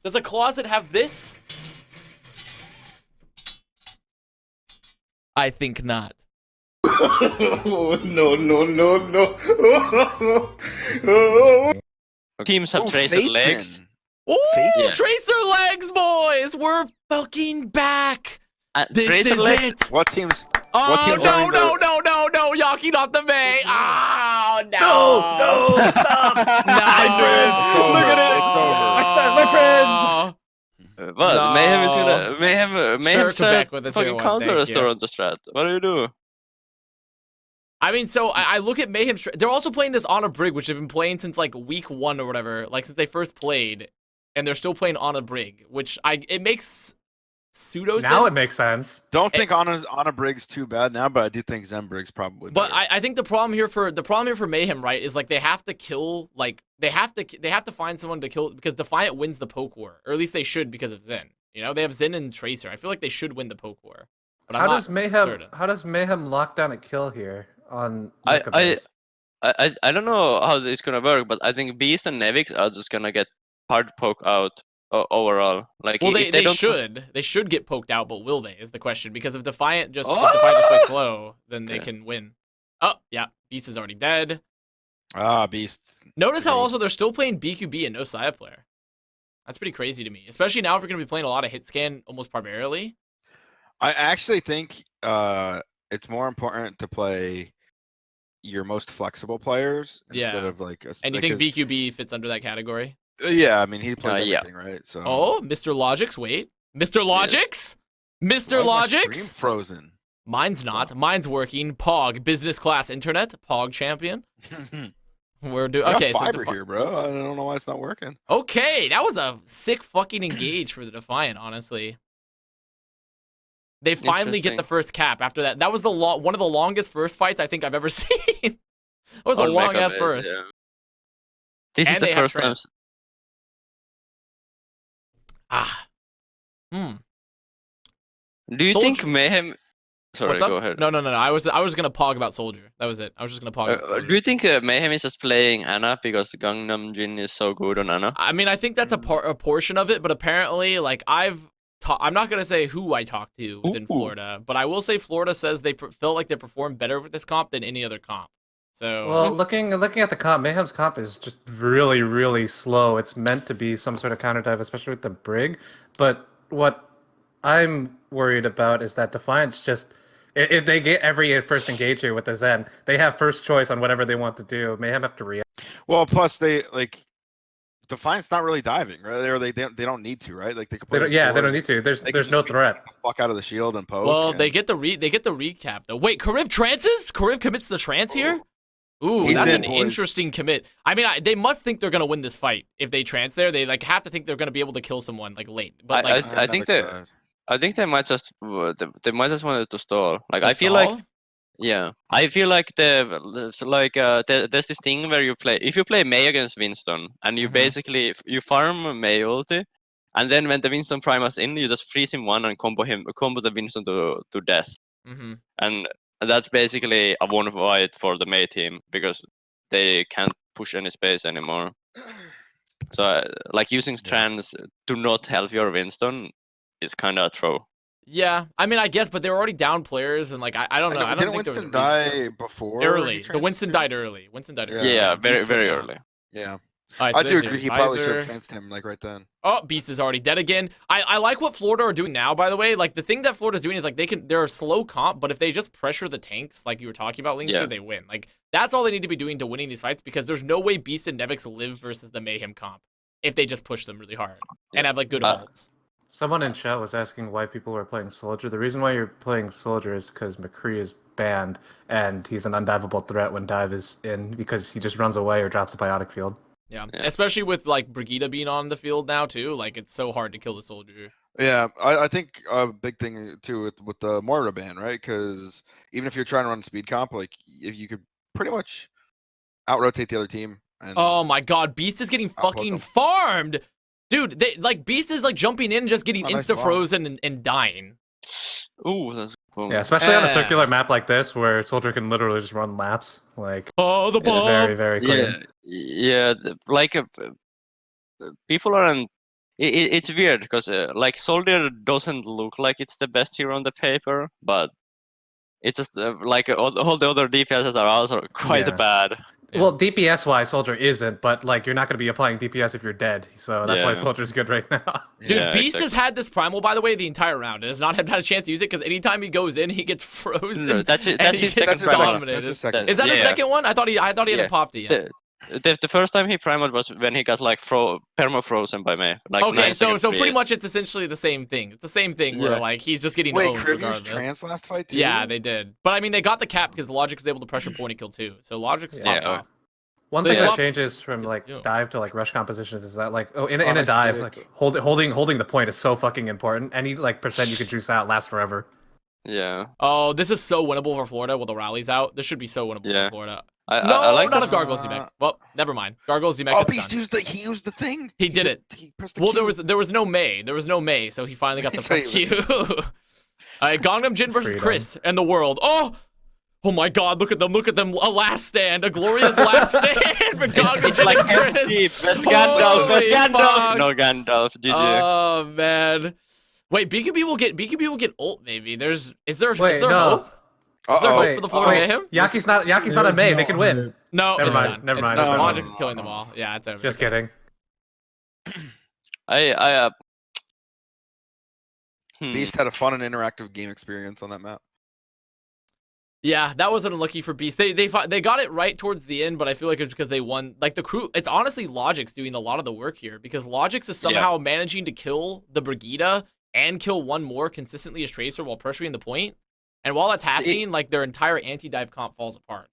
Does a closet have this? I think not. No, no, no, no. Teams have Tracer legs. Ooh, Yeah. Tracer legs, boys! We're fucking back! This Tracer is legs? it! What teams? Oh, teams no, running no, the- no, no, no, Yaki, not the May! Oh, no! No, stop! No! My friends! Look at it! It's over. My friends! What? No. Mayhem is gonna Mayhem's Quebec with a fucking tier 1, counter thank you. Toronto strat. What do you do? I mean, so I look at Mayhem. They're also playing this on a brig, which they've been playing since like week 1 or whatever, like since they first played, and they're still playing on a brig, which it makes pseudo sense. Now it makes sense. Don't think Anna Brig's too bad now, but I do think Zen Brig's probably. But better. I think the problem here for Mayhem, right, is like they have to kill, like they have to find someone to kill because Defiant wins the poke war, or at least they should because of Zen. You know, they have Zen and Tracer. I feel like they should win the poke war. But How does Mayhem lock down a kill here on I don't know how this is gonna work, but I think Beast and Nevix are just gonna get hard poke out overall. Like, well, if they don't should get poked out, but will they? Is the question, because if Defiant just Oh! plays slow, then they Okay. can win. Oh yeah, Beast is already dead. Beast. Notice how Great. also they're still playing BQB and no Saya player. That's pretty crazy to me, especially now if you're gonna be playing a lot of hit scan almost primarily. I actually think it's more important to play your most flexible players instead Yeah. of like. And you think BQB fits under that category? Yeah, I mean he plays yeah. everything, right? So. Oh, Mr. Logix, wait. Mr. Logix? Mr. Why is my stream Logix? frozen. Mine's not. Mine's working. Pog, business class internet. Pog champion. We're doing I got okay. So fiber here, bro. I don't know why it's not working. okay, that was a sick fucking engage for the Defiant. Honestly, they finally get the Interesting. first cap after that. That was one of the longest first fights I think I've ever seen. It was a on long ass Megabase, first. yeah. This And is the they have first time. Trent. Ah. Do you think Soldier- Mayhem? Sorry, What's up? go ahead. No. I was gonna pog about Soldier. That was it. I was just gonna pog about Soldier. Do you think Mayhem is just playing Anna because Gangnam Jin is so good on Anna? I mean, I think that's a portion of it, but apparently, like I'm not gonna say who I talked to within Ooh. Florida, but I will say Florida says they felt like they performed better with this comp than any other comp. So Well, looking at the comp, Mayhem's comp is just really, really slow. It's meant to be some sort of counter dive, especially with the brig. But what I'm worried about is that Defiant's just if they get every first engage here with the Zen, they have first choice on whatever they want to do. Mayhem have to react. Well, plus they like Defiant's not really diving, right? Or they don't need to, right? Like they could play. They don't need to. They can There's no just threat. fuck out of the shield and poke. well, and... they get the recap though. Wait, Karib trances? Karib commits the trance here? Ooh, He's that's in, an boys. interesting commit. I mean, they must think they're gonna win this fight if they trance there. They like have to think they're gonna be able to kill someone like late. But like, I think they might just wanted to stall. Like I feel stall? like I feel like there's this thing where if you play May against Winston and you basically you farm May ulti, and then when the Winston Primus in, you just freeze him one and combo the Winston to death. Mhm. And that's basically a one fight for the May team because they can't push any space anymore. So like using trans to not help your Winston is kind of a throw. Yeah, I mean, I guess, but they were already down players, and like I don't know. I don't Didn't think Winston there was a reason. die before? Early. he The Winston transferred? died early. Winston died early. Yeah, very Beast very went down. early. Yeah, Alright, so I do there's the agree. He probably should have advisor. transferred him like right then. Oh, Beast is already dead again. I like what Florida are doing now, by the way. Like the thing that Florida's doing is like they're a slow comp, but if they just pressure the tanks, like you were talking about, Linkzr, they win. Like that's all they need to be doing to winning these fights because there's no way Beast and Nevix live versus the Mayhem comp if they just push them really hard and have like good ults. Someone in chat was asking why people are playing Soldier. The reason why you're playing Soldier is because McCree is banned, and he's an undivable threat when dive is in because he just runs away or drops a biotic field. Yeah, especially with like Brigida being on the field now too. Like it's so hard to kill the Soldier. Yeah, I think a big thing too with the Moira ban, right? Because even if you're trying to run speed comp, like if you could pretty much out-rotate the other team. And Oh my god, Beast is getting fucking farmed! Dude, Beast is like jumping in and just getting nice insta-frozen and dying. Ooh, that's cool. Yeah, especially on a circular map like this where Soldier can literally just run laps. Like, oh, the it's bomb! very, very clean. Yeah, people aren't it's weird because like Soldier doesn't look like it's the best hero on the paper, but it's just like all the other DPSs are also quite Yeah. bad. Yeah. Well, DPS wise, Soldier isn't, but like you're not going to be applying DPS if you're dead, so that's why Yeah. Soldier's good right now. Dude, Yeah, Beast exactly. has had this primal, by the way, the entire round, and has not had a chance to use it because anytime he goes in, he gets frozen. No, that's and his he second gets That's his primal. second. That's his second. Is that the Yeah. second one? I thought he Yeah. hadn't popped it yet. The first time he primed was when he got like perma frozen by me. Like Okay, 9 so seconds pretty freeze. much it's essentially the same thing. It's the same thing where Yeah. like he's just getting Wait, owned Kriv used regardless. trans last fight too? Yeah, they did. But I mean, they got the cap because Logic was able to pressure point and kill too. So Logic's Yeah. popped Yeah. off. One So thing they that swap- changes from like Yeah. dive to like rush compositions is that like in a Honest dive dick. like holding the point is so fucking important. Any like percent you can juice out lasts forever. Yeah. Oh, this is so winnable for Florida with the rallies out. This should be so winnable Yeah. for Florida. I No, like not that. if Gargoyle's Z-Mech. Well, never mind. Gargoyle's Z-Mech. Oh, it's Beast done. used the thing. He did it. He pressed the Well, Q. there was no May. There was no May, so he finally got the So he press Q. Gangnam Jin versus Freedom. Chris and the world. Oh my God! Look at them! Look at them! A last stand, a glorious last stand for Gangnam Jin Like and Chris. empty. Best Gandalf. Best Holy Gandalf. fuck. No Gandalf. GG. Oh man! Wait, BQB will get ult. Maybe is there Wait, hope? no. Is there Uh-oh. hope for the Florida Mayhem? Yaki's not a May. They can win. No, Never it's mind, done. never It's mind, done. it's over. Logic's killing them all. Yeah, it's over. Just kidding. Beast had a fun and interactive game experience on that map. Yeah, that wasn't unlucky for Beast. They got it right towards the end, but I feel like it's because they won. Like the crew, it's honestly Logic's doing a lot of the work here because Logic's is somehow managing to kill the Brigida and kill one more consistently as Tracer while pressuring the point. And while that's happening, like their entire anti-dive comp falls apart.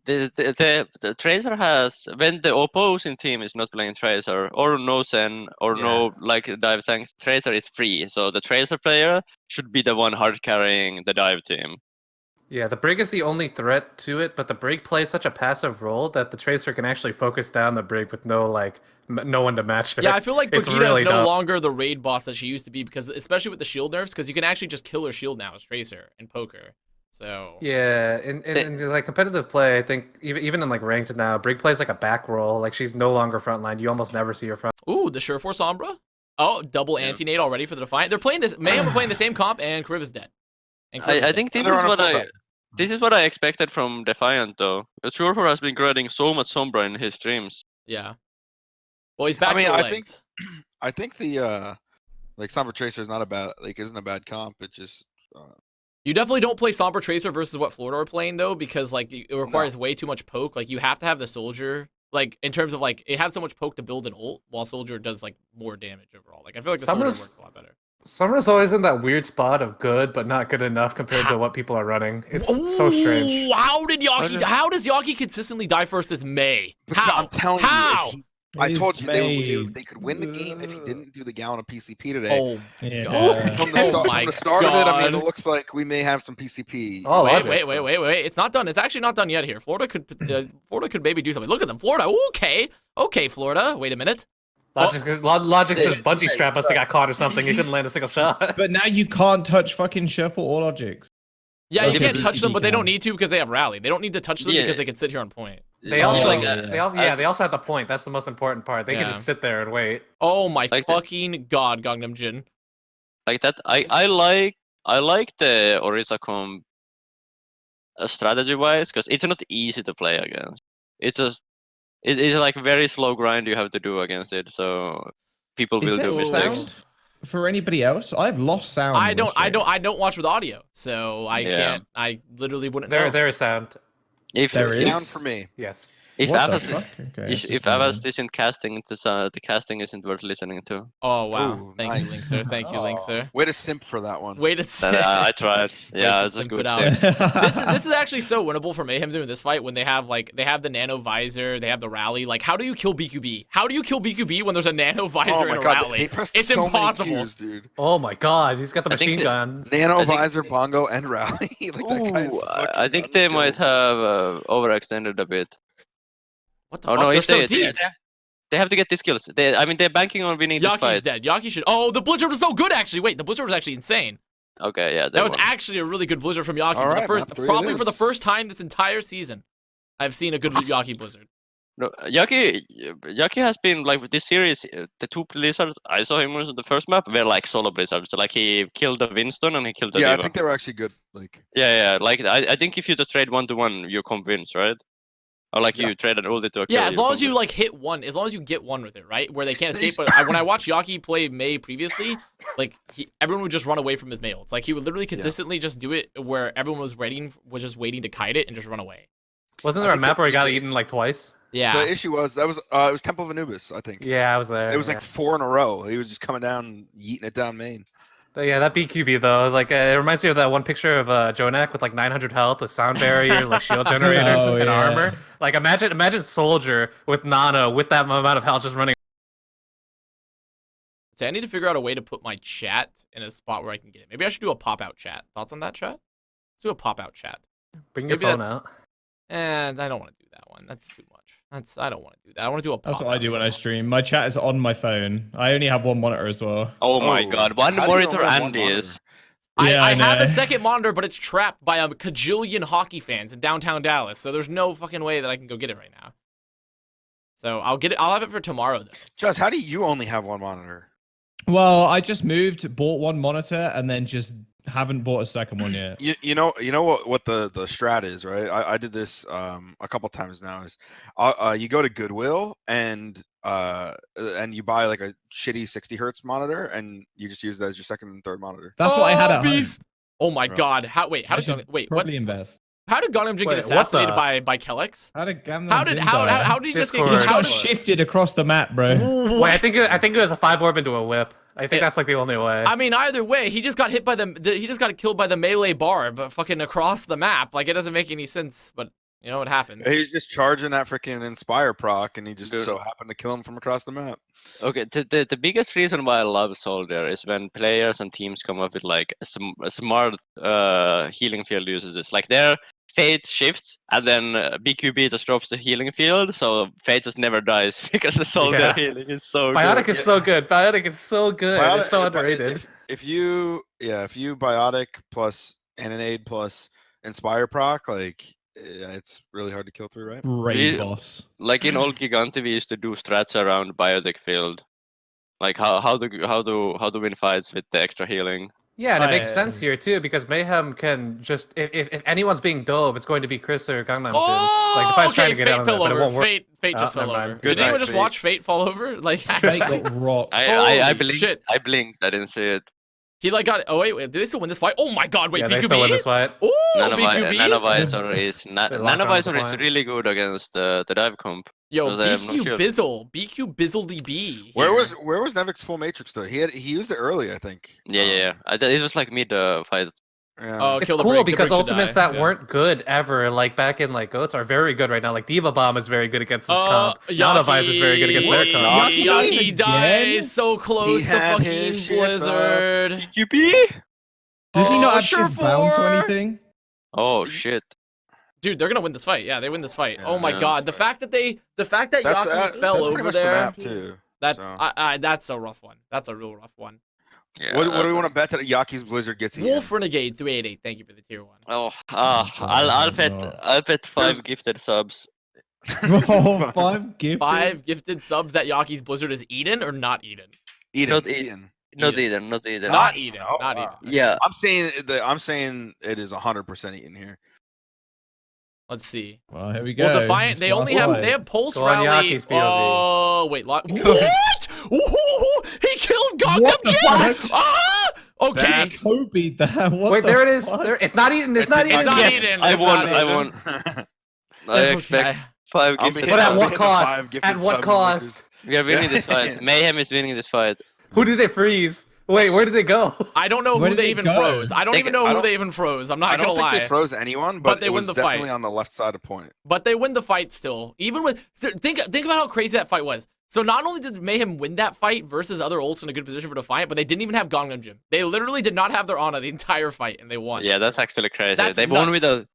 The Tracer has, when the opposing team is not playing Tracer or no Zen or no like dive tanks, Tracer is free. So the Tracer player should be the one hard carrying the dive team. Yeah, the Brig is the only threat to it, but the Brig plays such a passive role that the Tracer can actually focus down the Brig with no like no one to match it. Yeah, I feel like It's Brigida really is no dumb. longer the raid boss that she used to be because, especially with the shield nerfs, because you can actually just kill her shield now as Tracer and poker. So Yeah, in like competitive play, I think even in like ranked now, Brig plays like a back role. Like she's no longer frontline. You almost never see her front. ooh, the Sureforce Sombra. Oh, double anti-nade already for the Defiant. They're playing this. Mayhem are playing the same comp, and Kriv is dead. And Kriv is I dead. think this They're is on a what full I back. this is what I expected from Defiant though. Surefor has been grinding so much Sombra in his streams. Yeah. Well, he's back. I mean, for I legs. I think the like Sombra Tracer is not a bad isn't a bad comp. It just You definitely don't play Sombra Tracer versus what Florida are playing though, because like it requires way too much poke. Like you have to have the Soldier, like in terms of like it has so much poke to build an ult, while Soldier does like more damage overall. Like I feel like the Soldier Summer's- works a lot better. Summer's always in that weird spot of good but not good enough compared to what people are running. It's so strange. Ooh, how does Yaki consistently die first as May? because How? I'm telling How? you, I told you Made. they could win the game if he didn't do the gallon of PCP today. Oh, Yeah. From my the start of it, I mean, God. it looks like we may have some PCP. Oh, wait, logic, so- wait. It's not done. It's actually not done yet here. Florida could maybe do something. Look at them. Florida. Ooh, okay, Florida. Wait a minute. Logic says bungee strap must have got caught or something. He couldn't land a single shot. But now you can't touch fucking Shuffle or Logics. Yeah, you Okay, can't touch them, but they don't can. need to because they have rally. They don't need to touch them Yeah. because they can sit here on point. They Oh, also, like, they also have the point. That's the most important part. They Yeah. can just sit there and wait. Oh my Like fucking god, Gangnam Jin. like that. I like the Orisa comp strategy wise because it's not easy to play against. It's just it's like very slow grind you have to do against it. So people Is will there do mistakes. sound for anybody else? I've lost sound. I in the don't watch with audio, so I Yeah. can't. I literally wouldn't know. There is sound. If There is? Down for me. Yes. if What the Avast fuck? Okay, it's if just Avast random. isn't casting, the casting isn't worth listening to. Oh wow! Ooh, Thank you, nice. Linkzr. Thank you, Linkzr. Way to simp for that one. Wait a And, second. I tried. Yeah, to it's a simp good it out. thing. This is actually so winnable for Mayhem doing this fight when they have the nano visor, they have the rally. Like, how do you kill BQB? How do you kill BQB when there's a nano visor Oh and my a god, rally? they pressed It's so impossible. many Qs, dude. Oh my god, he's got the I think machine that- gun. Nano I think- visor, bongo, and rally. Like that guy's Ooh, I fucking think they might unkillable. have overextended a bit. What the Oh fuck? no, They're if so they, deep. they have to get these kills. I mean, they're banking on winning this Yaki's fight. dead. Yaki should. Oh, the blizzard was so good actually. Wait, the blizzard was actually insane. Okay, yeah, they That was won. actually a really good blizzard from Yaki All for the right, first, map three it probably for the is. first time this entire season. I've seen a good Yaki blizzard. No, Yaki has been like with this series. The two Blizzards I saw him on the first map were like solo Blizzards. So, like he killed the Winston and he killed the Yeah, Diva. I think they were actually good. Like, Yeah. Like I think if you just trade 1-1, you convince, right? Or like you trade an ulti to a kill. Yeah, as long as you convince. like hit one, as long as you get one with it, right? Where they can't escape. But when I watched Yaki play May previously, like everyone would just run away from his May ults. Like he would literally consistently just do it where everyone was just waiting to kite it and just run away. Wasn't I there a think map that- where he got eaten like twice? Yeah. the issue was it was Temple of Anubis, I think. Yeah, I was there. It was yeah. like 4 in a row. He was just coming down and yeeting it down main. But yeah, that BQB though, like it reminds me of that one picture of Jonak with like 900 health, with sound barrier, like shield generator, Oh, and yeah. armor. Like imagine Soldier with Nana with that amount of health just running. So I need to figure out a way to put my chat in a spot where I can get it. Maybe I should do a pop-out chat. Thoughts on that, chat? Let's do a pop-out chat. Bring your Maybe phone that's- out. And I don't want to do that one. That's too much. I don't want to do that. I want to do a That's pop-out. what I do when I stream. My chat is on my phone. I only have one monitor as well. Oh my Oh, god, one how do you only monitor have one Andy monitor? is. Yeah, I I have a know. second monitor, but it's trapped by a cajillion hockey fans in downtown Dallas. So there's no fucking way that I can go get it right now. So I'll get it. I'll have it for tomorrow though. Just how do you only have one monitor? Well, I just moved, bought one monitor, and then just haven't bought a second one yet. You know what the strat is, right? I did this a couple times now. Is you go to Goodwill and you buy like a shitty 60 hertz monitor and you just use that as your second and third monitor. That's what I had at home. beast. Oh my Bro. god! How did I should what? probably invest. How did Gangnam Jin Wait, get what assassinated the- by Kellex? How did Gamma How did he just get Discord. He killed? How got did, shifted across the map, bro. Wait, I think it was a 5 orb into a whip. I think that's like the only way. I mean, either way, he just got hit by he just got killed by the melee barb, fucking across the map. Like it doesn't make any sense, but you know what happened. He was just charging that freaking Inspire proc and he just Dude. so happened to kill him from across the map. Okay, the biggest reason why I love Soldier is when players and teams come up with like a smart healing field uses. Like their Fate shifts and then BQB just drops the healing field, so Fate just never dies because the Soldier Yeah. healing is so Biotic good. is so good. Biotic is so good. It's so Biotic- underrated. If you Biotic plus Annonade plus Inspire proc, like it's really hard to kill through, right? Great Really? boss. Like in old Gigante, we used to do strats around Biotic field, like how to win fights with the extra healing. Yeah, and it makes I- sense here too because Mayhem can just if anyone's being dove, it's going to be Chris or Gangnam Jin. Oh, Like the fight's trying okay, to get Fate out of fell that, but it over. won't work. Fate just Oh, fell never over. mind. Good Did anyone night, just Fate. watch Fate fall over? Like Fate got rocked. I Holy blinked. shit. I blinked. I didn't see it. he like got. Oh wait, did they still win this fight? Oh my god, wait, Yeah, they still win this BQB. fight. Oh, Nanovisor BQB. is They locked on the Nanovisor is point. really good against the dive comp. Yo, Because I have no BQ shield. Bizzle, BQ Bizzle DB. Where here. was Nevic's full matrix though? He used it early, I think. Yeah. It was like mid fight. Yeah. Oh, It's kill the cool brig, the because brig should ultimates die. that Yeah. weren't good ever, like back in like Goats, are very good right now. Like Diva Bomb is very good against this comp. Nanovisor is very good against their comp. Yaki Yaki again? dies so close He to had fucking his shift up. Blizzard. QP. Does he not Oh, have sure shift bound to for- anything? Oh shit. Dude, they're gonna win this fight. Yeah, they win this fight. Yeah, oh my yeah, god, the that's fact that Yaki that's fell pretty over much there. the map too. That's so. that's a rough one. That's a real rough one. Yeah. What do that's we want a- to bet that Yaki's Blizzard gets eaten? Wolf Renegade 388. Thank you for the tier 1. Oh, God, I'll God. bet 5 There's- gifted subs. Oh, 5 gifted. 5 gifted subs that Yaki's Blizzard is eaten or not eaten. Eaten. Not Eaten. Not Eaten. either. Not either. Not eaten. eaten. Oh, Not wow. eaten. Yeah. I'm saying it is 100% eaten here. Let's see. Well, here we go. Well, Defiant, It's they last only fight. have they have pulse Go on rally. Yaki's POV. Oh wait, what? Ooh, he killed Gangnam What the Jin. fuck? Ah, okay. That's- Kobe that. What Wait, the there it is. fuck? There, it's not eaten. It's not It's eaten. not Yes. eaten. I It's won. not I eaten. won. I expect Okay. 5 I'll be gifted But at I'll be what hitting cost? 5 gifted At what subs cost? We are winning this Yeah. fight. Mayhem is winning this fight. Who did they freeze? Wait, where did they go? I don't know Where who did they they even go? froze. I don't They- even know I who don't- they even froze. I'm not I gonna don't think lie. they froze anyone, But but they it win was the fight. definitely on the left side of point. But they win the fight still. Even with think about how crazy that fight was. So not only did Mayhem win that fight versus other ults in a good position for Defiant, but they didn't even have Gangnam Jin. They literally did not have their Ana the entire fight, and they won. Yeah, that's actually crazy. That's They won with nuts. a.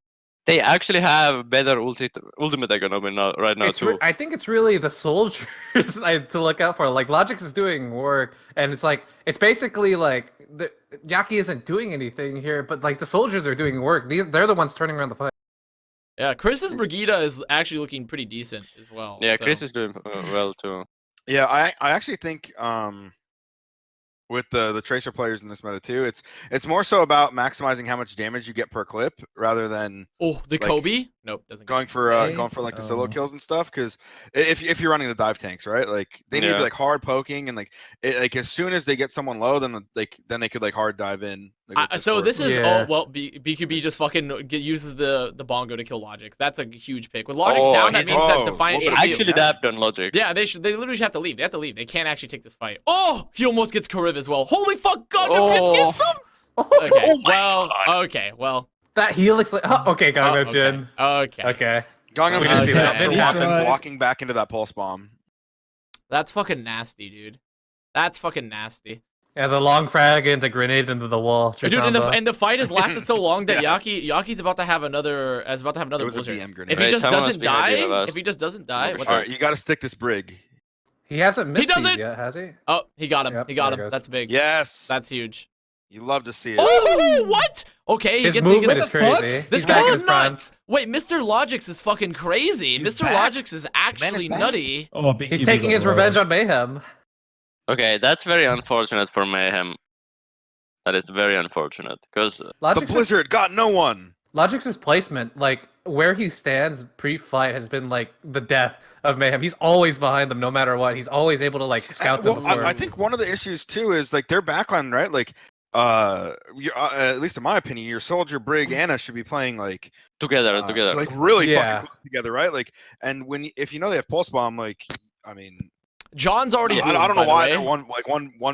They actually have better ultimate economy right now too. I think it's really the soldiers to look out for. Like Logix is doing work, and it's basically like Yaki isn't doing anything here, but like the soldiers are doing work. They're the ones turning around the fight. Yeah, Chris's Brigida is actually looking pretty decent as well. Yeah, so. Chris is doing well too. Yeah, I actually think with the tracer players in this meta too, it's more so about maximizing how much damage you get per clip rather than Oh, the like, Kobe? Nope, doesn't. going for like the solo kills and stuff. Because if you're running the dive tanks, right, like they need to be like hard poking and like as soon as they get someone low, then they could like hard dive in. Like, so this is Yeah. BQB just fucking uses the bongo to kill Logics. That's a huge pick. With Logics down, that means that Defiant should actually be. dabbed on Logic. Yeah, they literally have to leave. They have to leave. They can't actually take this fight. Oh, he almost gets Kariv as well. Holy fuck, Junkertown gets him. Okay, well. That helix. Okay, Gongo Jin. Okay. Gongo We Jin didn't see that. Didn't happen. walking back into that pulse bomb. That's fucking nasty, dude. That's fucking nasty. Yeah, the long frag and the grenade into the wall. Dude, and the fight has lasted so long that Yaki's about to have another. It was a BM grenade. If he just doesn't die, All right, you got to stick this brig. He hasn't missed doesn't- these yet, has he? Oh, he got him. Yep, he got there it him. goes. That's big. Yes, That's huge. you love to see it. Oh, what? Okay, His he movement gets is crazy. This He's back in guy's his prime. nuts. Wait, Mr. Logix is fucking crazy. He's Mr. back. Logix is actually back. nutty. Oh, He's taking his revenge on Mayhem. Okay, that's very unfortunate for Mayhem. That is very unfortunate because The Logic's Blizzard got no one. Logic's placement, like where he stands pre-fight, has been like the death of Mayhem. He's always behind them, no matter what. He's always able to like scout them before. I think one of the issues too is like their backline, right? Like, at least in my opinion, your Soldier, Brig, Anna should be playing like together. like really Yeah. fucking close together, right? Like, and if you know they have pulse bomb, like, I mean, John's already. I boomed, don't know by the why way. they're one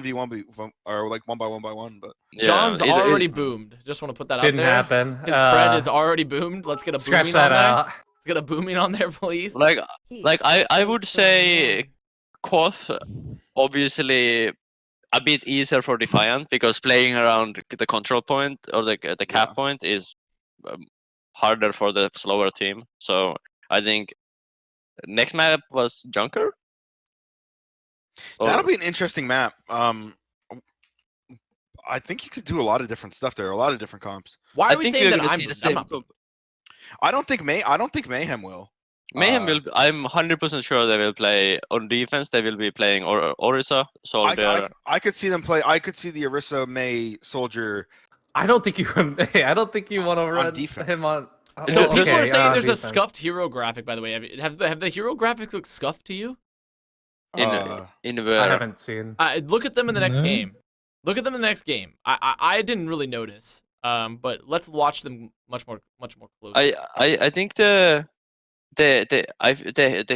v one or like one by one, but John's it- already boomed. Just want to put that Didn't out there. happen. His friend is already boomed. Let's get a Scratch booming that on there. out. Let's get a booming on there, please. Like I would say Koth obviously a bit easier for Defiant because playing around the control point or the cap point is harder for the slower team. So I think next map was Junker. that'll be an interesting map. I think you could do a lot of different stuff there, a lot of different comps. Why I are we think saying you're that gonna I'm see the boomed? I'm same not boomed. I don't think Mayhem will. Mayhem will. I'm 100% sure they will play on defense. They will be playing Orisa, Soldier. I could see them play. I could see the Orisa May Soldier. I don't think you. I don't think you want to run defense. him on. So Okay, people are saying there's a defense. scuffed hero graphic, by the way. Have the hero graphics look scuffed to you? in Uh, where? I haven't seen. Look at them in the next No. game. Look at them in the next game. I didn't really notice. But let's watch them much more closely. I think the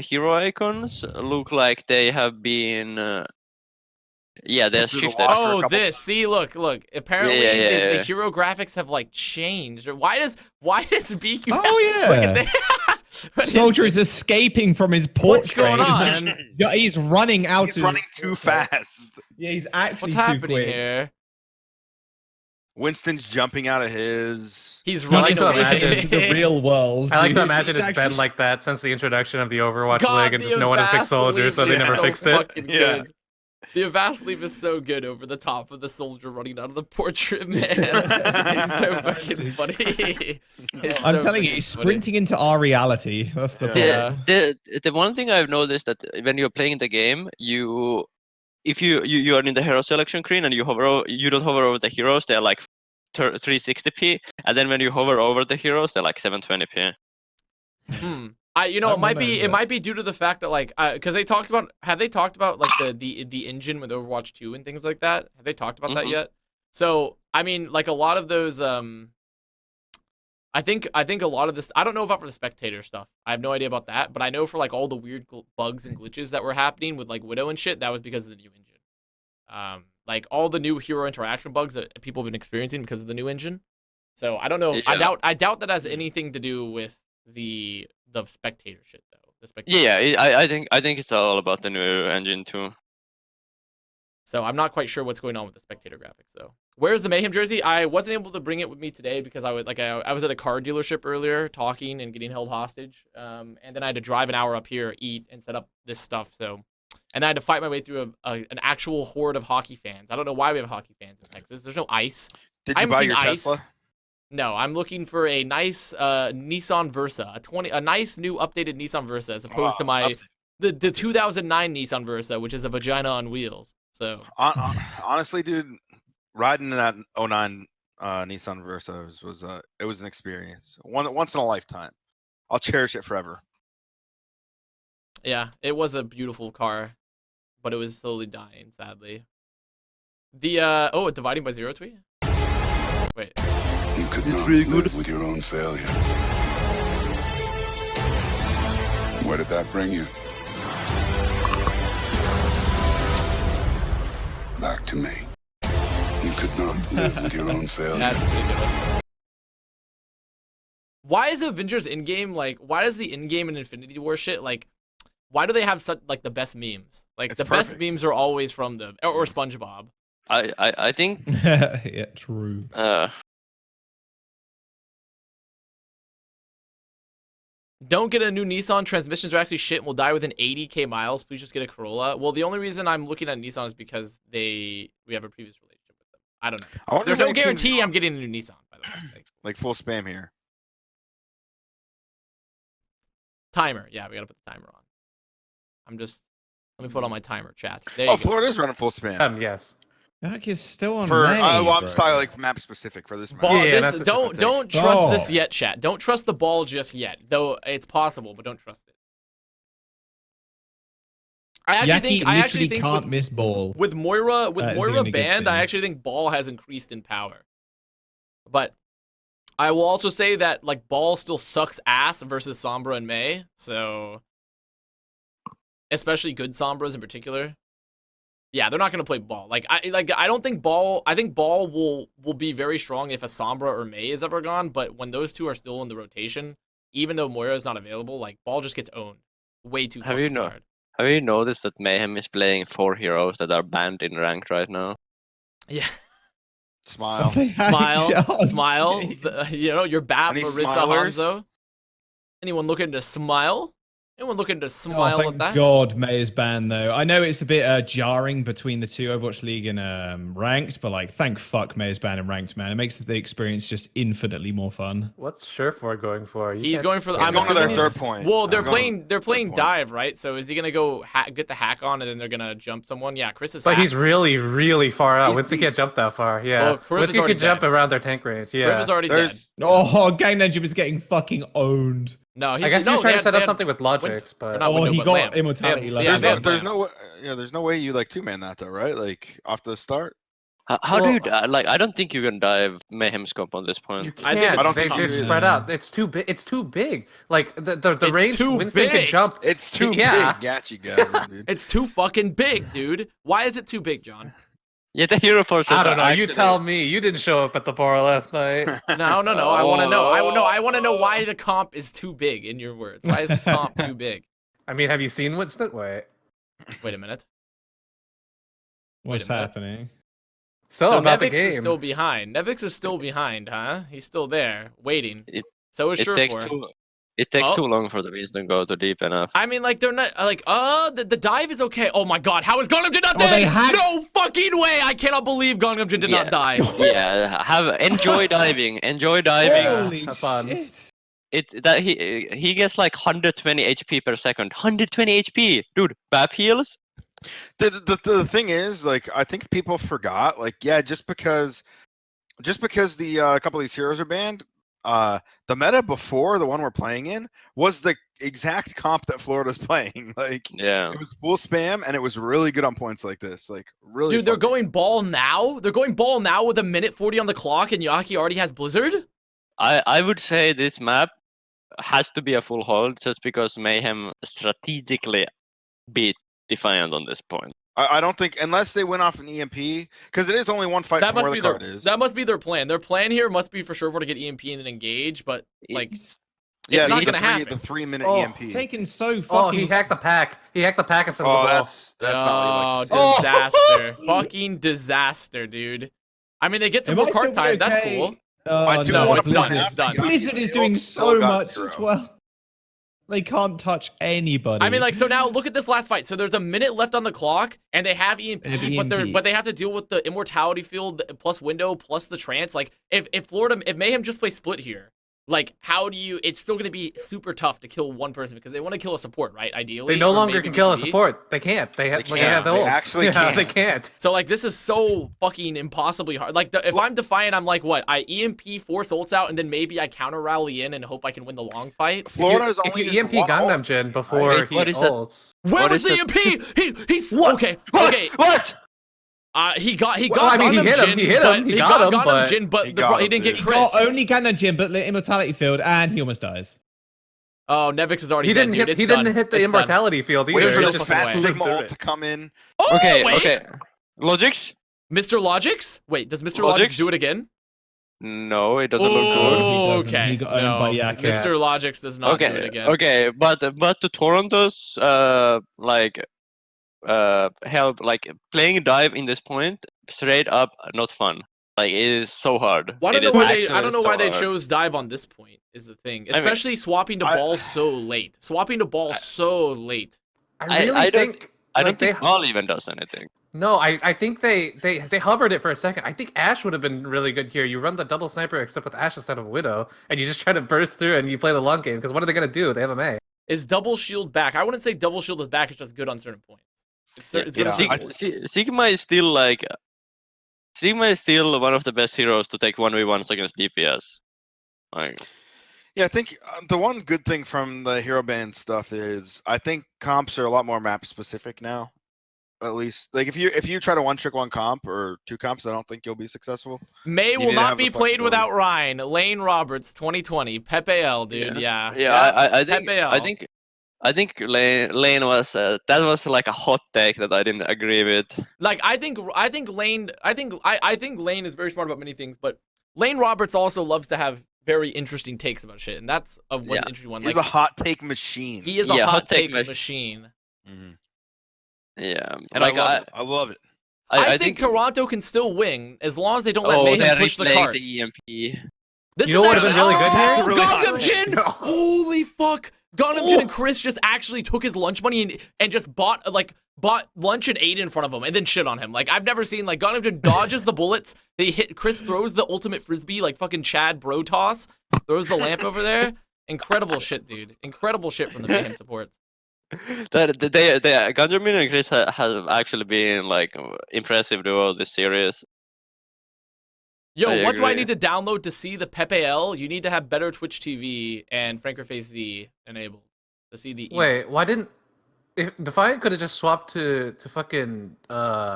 hero icons look like they have been. They're Went through the shifted. wash. for a Oh, couple this. See, look. Apparently, Yeah. the hero graphics have like changed. Why does BQ? Oh Look at yeah. that. Soldier is escaping from his portrait. What's going on? Yeah, he's running out. he's of running too fast. Yeah, he's actually What's too happening quick. here? Winston's jumping out of his. He's I running like to away. imagine Into the real world. I like to dude. imagine it's actually- been like that since the introduction of the Overwatch God, League, and the just no one has picked Avast Soldier, leave so they is never so fixed it. fucking Yeah. good. The Avast leave is so good over the top of the Soldier running out of the portrait, man. It's so fucking funny. It's I'm so telling you, fucking he's funny. sprinting into our reality. That's the Yeah. problem. The one thing I've noticed that when you're playing the game, if you are in the hero selection screen and you don't hover over the heroes, they're like 360p, and then when you hover over the heroes, they're like 720p. It might be due to the fact that like, because have they talked about like the engine with Overwatch 2 and things like that? Have they talked about that Mhm. yet? So I mean, like a lot of those, I think a lot of this. I don't know about for the spectator stuff. I have no idea about that, but I know for like all the weird bugs and glitches that were happening with like Widow and shit, that was because of the new engine. Like all the new hero interaction bugs that people have been experiencing because of the new engine. So I don't know. Yeah. I doubt that has anything to do with the spectator shit though. The spectator. Yeah, I think it's all about the new engine too. So I'm not quite sure what's going on with the spectator graphics though. Where's the Mayhem jersey? I wasn't able to bring it with me today because I was at a car dealership earlier talking and getting held hostage. And then I had to drive an hour up here, eat, and set up this stuff. So, and I had to fight my way through an actual horde of hockey fans. I don't know why we have hockey fans in Texas. There's no ice. Did I you haven't buy seen your ice. Tesla? No, I'm looking for a nice Nissan Versa, a nice new updated Nissan Versa, as opposed to my the 2009 Nissan Versa, which is a vagina on wheels. So honestly, dude, riding in that '09 Nissan Versa was an experience, once in a lifetime. I'll cherish it forever. yeah, it was a beautiful car, but it was slowly dying, sadly. The dividing by zero tweet. Wait. You could not live with your own failure. Where did that bring you? Back to me. You could not live with your own failure. That's pretty good. Why is Avengers in-game, like, why does the in-game and Infinity War shit, like, why do they have such, like, the best memes? Like, It's the perfect. best memes are always from them, or SpongeBob. I think Yeah, true. Don't get a new Nissan. Transmissions are actually shit and will die within 80k miles. Please just get a Corolla. Well, the only reason I'm looking at Nissan is because we have a previous relationship with them. I don't know. I wonder There's if no they can, guarantee I'm getting a new Nissan, by the way. like full spam here. Timer. Yeah, we gotta put the timer on. Let me put on my timer, chat. There you Oh, go. Florida's running full spam. Yes. Jack is still on For May, well, I'm bro. just talking like map specific for this map. Ball, Yeah, this, that's don't specific. trust this Stop. yet, chat. Don't trust the ball just yet, though it's possible, but don't trust it. I actually think can't miss ball. with Moira That is the Moira only good banned, thing. I actually think Ball has increased in power. But I will also say that like Ball still sucks ass versus Sombra and May, so especially good Sombras in particular. Yeah, they're not gonna play Ball. I don't think Ball. I think Ball will be very strong if a Sombra or May is ever gone. But when those two are still in the rotation, even though Moira is not available, like Ball just gets owned way too. Have you hard. Have you noticed that Mayhem is playing 4 heroes that are banned in ranked right now? Yeah. Smile. Smile. You know, your bat, Any Marissa, smilers? Hanzo. Anyone looking to smile? Anyone looking to Oh, smile thank at that? God May is banned though. I know it's a bit jarring between the two Overwatch League and ranked, but like, thank fuck May is banned and ranked, man. It makes the experience just infinitely more fun. What's Surefour going for? He's going for the. He's I'm going for their assuming third he's- point. Well, He's they're going playing point. dive, right? So is he gonna go get the hack on and then they're gonna jump someone? Yeah, Chris is. But hacked. he's really, really far out. He's Winston deep. can't jump that far. Yeah. Well, Kriv is Winston already can jump dead. around their tank range. Yeah. Kriv is already dead. There's Oh, Gang Ninja is getting fucking owned. No, he's. I guess he was no, trying they to set had- up something with Logix, Or but not Oh, window, he but got lamp. immortality They had- left. there's they no had there's lamp. no way you like two-man that though, right? Like off the start. How do you Well- like? I don't think you can dive Mayhem's comp on this point. you I can't. think it's I don't They're think you- spread out. It's too big. It's too big. Like the It's range too Winston can big. jump. It's too Yeah. big. Got you guys, dude. It's too fucking big, dude. Why is it too big, John? Yeah, the hero forces. I don't know. are You actually- tell me. You didn't show up at the bar last night. No. I want to know. I want to know why the comp is too big. In your words, why is the comp too big? I mean, have you seen Winston? Wait. Wait a minute. What's minute. happening? So about the Nevix game. is still behind. Nevix is still behind, huh? He's still there, waiting. So is It takes Surefour. too Oh. long for the beast to go too deep enough. I mean, like, they're not, like, the dive is okay. Oh my god, how is Gangnam did not Oh, they dead? hacked- No fucking way! I cannot believe Gangnam did not Yeah. die. Yeah, enjoy diving. Enjoy diving. Holy have fun. shit. He gets like 120 HP per second. 120 HP, dude. BAP heals. The thing is, like, I think people forgot, like, yeah, just because the couple of these heroes are banned, the meta before the one we're playing in was the exact comp that Florida's playing. Like, Yeah. it was full spam and it was really good on points like this. Like, really. Dude, they're fun. going ball now? They're going ball now with a minute 40 on the clock and Yaki already has Blizzard? I would say this map has to be a full hold just because Mayhem strategically beat Defiant on this point. I don't think, unless they win off an EMP, because it is only one fight That from must where be the card their is. that must be their plan. Their plan here must be for sure to get EMP and then engage, but like yeah, it's not the gonna happen. The 3-minute Oh, EMP. Taken so Oh, fucking. he hacked the pack. He hacked the pack instead of Oh, the ball. that's not what you like to see. Oh. disaster. Fucking disaster, dude. I mean, they get some It more might card still time. be That's okay. cool. Oh, I do no, want it's to done, point out it's done. that Blizzard is Yaki doing still so got much 0. as well. They can't touch anybody. I mean, like, so now look at this last fight. So there's a minute left on the clock, and they have EMP, but they have to deal with the immortality field plus window plus the trance. Like, if Mayhem just play split here, like, how do you? It's still gonna be super tough to kill one person because they want to kill a support, right? Ideally, they no longer can kill a support. They can't. They have the ults. Actually can't. They can't. So like, this is so fucking impossibly hard. Like, if I'm Defiant, I'm like, what? I EMP force ults out, and then maybe I counter rally in and hope I can win the long fight. Florida's if only you EMP Gangnam Jin before he ults. Where was the EMP? He's What? Okay. What? Okay. What? He got. Well, I mean, he hit him. He got him, Gangnam but Jin, but he didn't get dude. Chris. Not only Gangnam Jin, but the immortality field, and he almost dies. Oh, Nevix is already he dead, didn't dude. hit. He didn't hit the immortality field either. Wait for He this just fat away. Sigma Through ult it. to come in. Oh, Okay, wait. okay. Logics? Mr. Logix? Wait, does Mr. Logix? Logix do it again? No, it doesn't look good. Oh, He doesn't. okay. He got owned No, by Yak. Mr. Logix does not do it Okay, again. okay, but the Toronto's help, like playing dive in this point, straight up not fun. Like, it is so hard. Well, It is I actually don't know so why they hard. chose dive on this point. Is the thing, I mean, especially swapping the ball so late. Swapping the ball so late. I really think. I don't like, think Ball even does anything. No, I think they hovered it for a second. I think Ashe would have been really good here. You run the double sniper except with Ashe instead of Widow, and you just try to burst through and you play the long game. Because what are they gonna do? They have a May. Is double shield back? I wouldn't say double shield is back. It's just good on certain points. It's Yeah, gonna Sigma is still like Sigma is still one of the best heroes to take 1v1s against DPS. Like, Yeah, I think the one good thing from the hero band stuff is I think comps are a lot more map specific now. At least, like if you try to one trick one comp or two comps, I don't think you'll be successful. May You will need to not have be the played flexibility. without Ryan. Lane Roberts, 2020. Pepe L, dude. Yeah. I think Pepe L. I think Lane was that was like a hot take that I didn't agree with. Like I think Lane Lane is very smart about many things, but Lane Roberts also loves to have very interesting takes about shit, and that's an interesting one. He's Like, a hot take machine. he is a hot take machine. Mhm. Yeah, And like I love it. I think Toronto can still win as long as they don't let oh, Mayhem they're push the replaying cart. the EMP. This You know is what would've been really good here? That's a really hot Gangnam take. Jin! Holy fuck! Gangnam Jin and Chris just actually took his lunch money and just bought lunch and ate in front of him and then shit on him. Like, I've never seen, like, Gangnam Jin dodges the bullets. They hit, Chris throws the ultimate frisbee, like fucking Chad bro toss. Throws the lamp over there. Incredible shit, dude. Incredible shit from the Mayhem supports. Ganjamin and Chris have actually been like impressive duo this series. Yo, I what do I agree. need to download to see the Pepe L? You need to have better Twitch TV and Frankerface Z enabled to see the. Wait, emotes. why didn't? If Defiant could have just swapped to fucking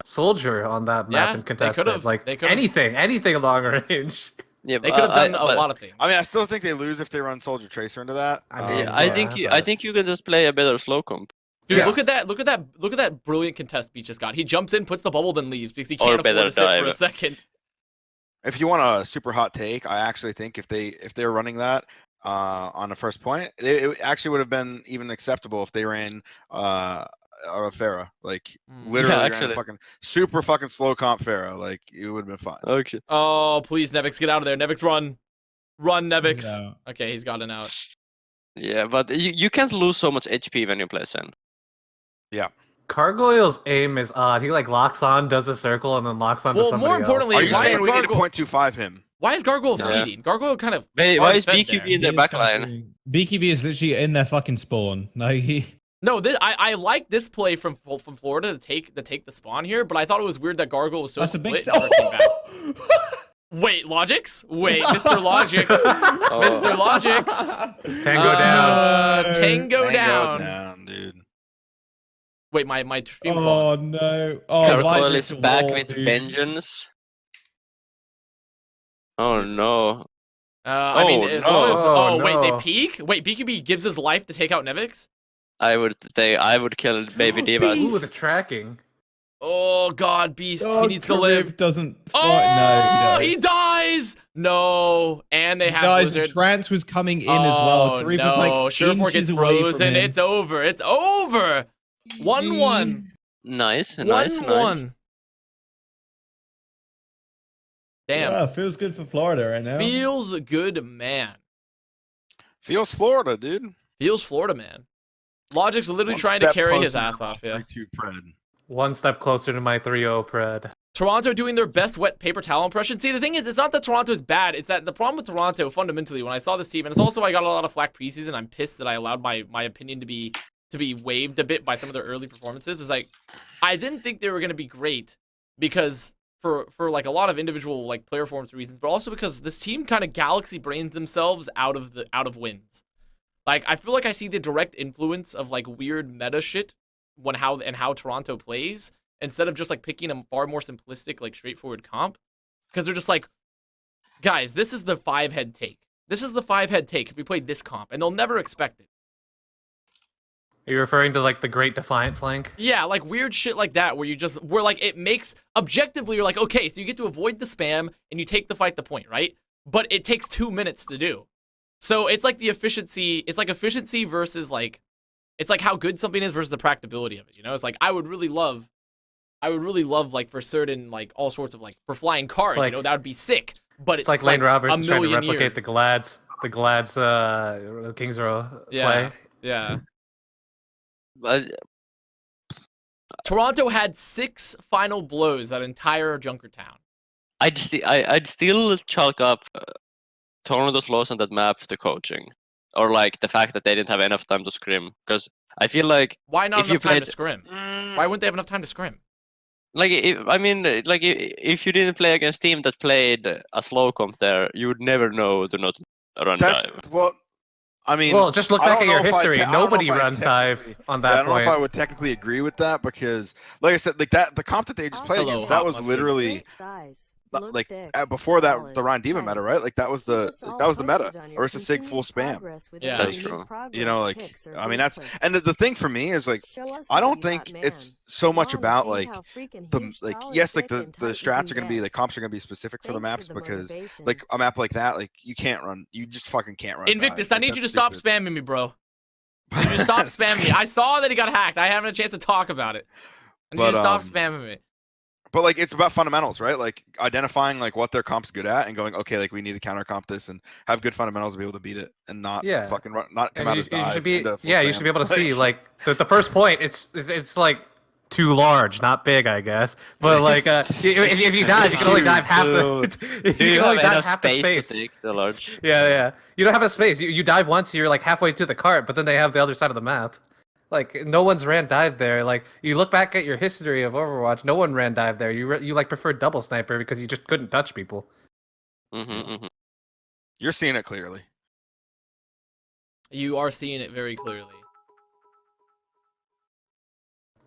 Soldier on that map Yeah, and they contested could've. like They could've. anything long range. Yeah, They could have done a but- lot of things. I mean, I still think they lose if they run Soldier Tracer into that. I mean, I think I but- think you can just play a better slow comp. Dude, Yes. look at that brilliant contest Beach just got. He jumps in, puts the bubble, then leaves because he Or can't afford better to sit for a dive. second. If you want a super hot take, I actually think if they're running that on the first point, it actually would have been even acceptable if they ran Farah. Like literally ran a actually. fucking super fucking slow comp Farah. Like it would have been fine. Okay. Oh, please, Nevix, get out of there. Nevix, run. Run, Nevix. He's out. Okay, he's gotten out. Yeah, but you can't lose so much HP when you play Sen. Gargoyle's aim is odd. He like locks on, does a circle, and then locks on Well, to somebody more importantly, Are else. you why saying is we need to Gargoyle- 0.25 him? Why is Gargoyle Yeah. feeding? Gargoyle kind of. Why hard is fed BQB there. in their He is backline? constantly- BKB is literally in their fucking spawn. Like he. No, I like this play from Florida to take the spawn here, but I thought it was weird that Gargoyle was so That's a big. split. and never came back. Wait, Logix? Wait, Mr. Logix. Oh. Mr. Logix. Tango down. Tango down. Dude. Wait, my stream Oh phone. no! Oh, Gargoyle Visor is to back wall, with dude. vengeance. Oh no! I mean, Oh, as no. long as Oh, wait, they no. peek. Wait, BQB gives his life to take out Nevix. I would kill baby divas. Ooh, the tracking. Oh God, Beast, Oh, he needs to live. Kariv doesn't. Oh, no, he dies. No, and they have Guys, Blizzard. Trance was coming in as well. Oh, Kariv no, was like Surefork gets inches away from frozen. him. It's over. It's over. 1-1. Nice, nice, 1-1. nice. Damn. Yeah, feels good for Florida right now. Feels good, man. Feels Florida, dude. Feels Florida, man. Logic's literally One trying to step carry his closer ass to off. Yeah. 3-2 pred. One step closer to my 3-0 pred. Toronto doing their best wet paper towel impression. See, the thing is, it's not that Toronto is bad. It's that the problem with Toronto, fundamentally, when I saw this team, and it's also I got a lot of flack preseason. I'm pissed that I allowed my opinion to be waived a bit by some of their early performances. Is like, I didn't think they were going to be great because for like a lot of individual like player forms reasons, but also because this team kind of galaxy brains themselves out of wins. Like, I feel like I see the direct influence of like weird meta shit how Toronto plays, instead of just like picking a far more simplistic, like straightforward comp. Because they're just like, guys, this is the 5-head take. This is the 5-head take if we played this comp, and they'll never expect it. Are you referring to like the Great Defiant flank? Yeah, like weird shit like that, where like it makes, objectively, you're like, okay, so you get to avoid the spam and you take the fight to point, right? But it takes 2 minutes to do. So it's like the efficiency, it's like efficiency versus like, it's like how good something is versus the practicability of it, you know? It's like, I would really love like for certain, like all sorts of like, for flying cars, like, you know, that would be sick. But it's like Lane Roberts trying to replicate years. the Glad's Linkzr play. Yeah. But Toronto had 6 final blows that entire Junkertown. I'd still chalk up Toronto's loss on that map to coaching, or like the fact that they didn't have enough time to scrim. Because I feel like why not if you enough time played- to scrim? Why wouldn't they have enough time to scrim? like if you didn't play against team that played a slow comp there, you would never know to not run That's dive. well. I mean, Well, just look I back don't at your know if I history. te- I don't know Nobody if I runs dive technically- on Yeah, I that don't know if I point. would technically agree with that because, like I said, like that the comp that they just played Hello, against, that Hot was Mustard. literally like before that the Ryan Diva meta, right? Like that was the meta, or it's a sig full spam. Yeah. That's true. You know, like I mean that's and the thing for me is like I don't think it's so much about like the like yes like the strats are gonna be the comps are gonna be specific for the maps because like a map like that like you just fucking can't run. Invictus, dive. I Like, need you to that's stop stupid. spamming me, bro. I need you to stop spamming me. I saw that he got hacked. I haven't had a chance to talk about it. I need you to stop spamming me. But like it's about fundamentals, right? Like identifying like what their comp's good at and going, okay, like we need to counter comp this and have good fundamentals to be able to beat it and not fucking run, not come And out as dive. should be, into full you spam. should be able to see like the first point. It's like too large, not big, I guess. But like if you dive, you can only dive half the. Do You you can only have dive enough half the space space. to take the large? Yeah. You don't have a space. You dive once, you're like halfway to the cart, but then they have the other side of the map. Like no one's ran dive there. Like you look back at your history of Overwatch, no one ran dive there. You like preferred double sniper because you just couldn't touch people. You're seeing it clearly. You are seeing it very clearly.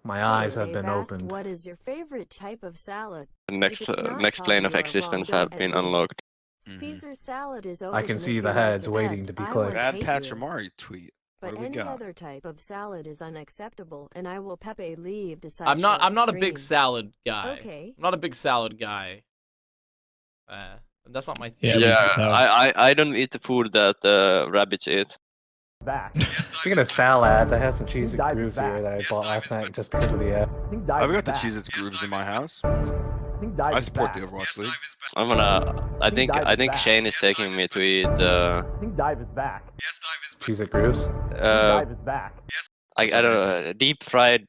My eyes have been Avast, opened. What is your favorite type of salad? The If it's not next plane of coffee or existence raw have dough been at all. unlocked. Caesar salad is I can ocean see if the you like heads it waiting best. to be I clicked. will Bad take Patch you. Amari tweet. What But do we any got? other type of salad is unacceptable, and I will Pepe leave to I'm not a big stream. salad guy. Okay. I'm not a big salad guy. That's not my thing. Yeah, we can tell. I don't eat the food that rabbits eat. Speaking of salads, I have some cheesy grooves here that I bought last night just because of the app. I've got the Cheez-Its grooves in my house. I support the Overwatch League. I'm gonna. I think Shane is taking me to eat. Cheesy grooves. I don't know, deep fried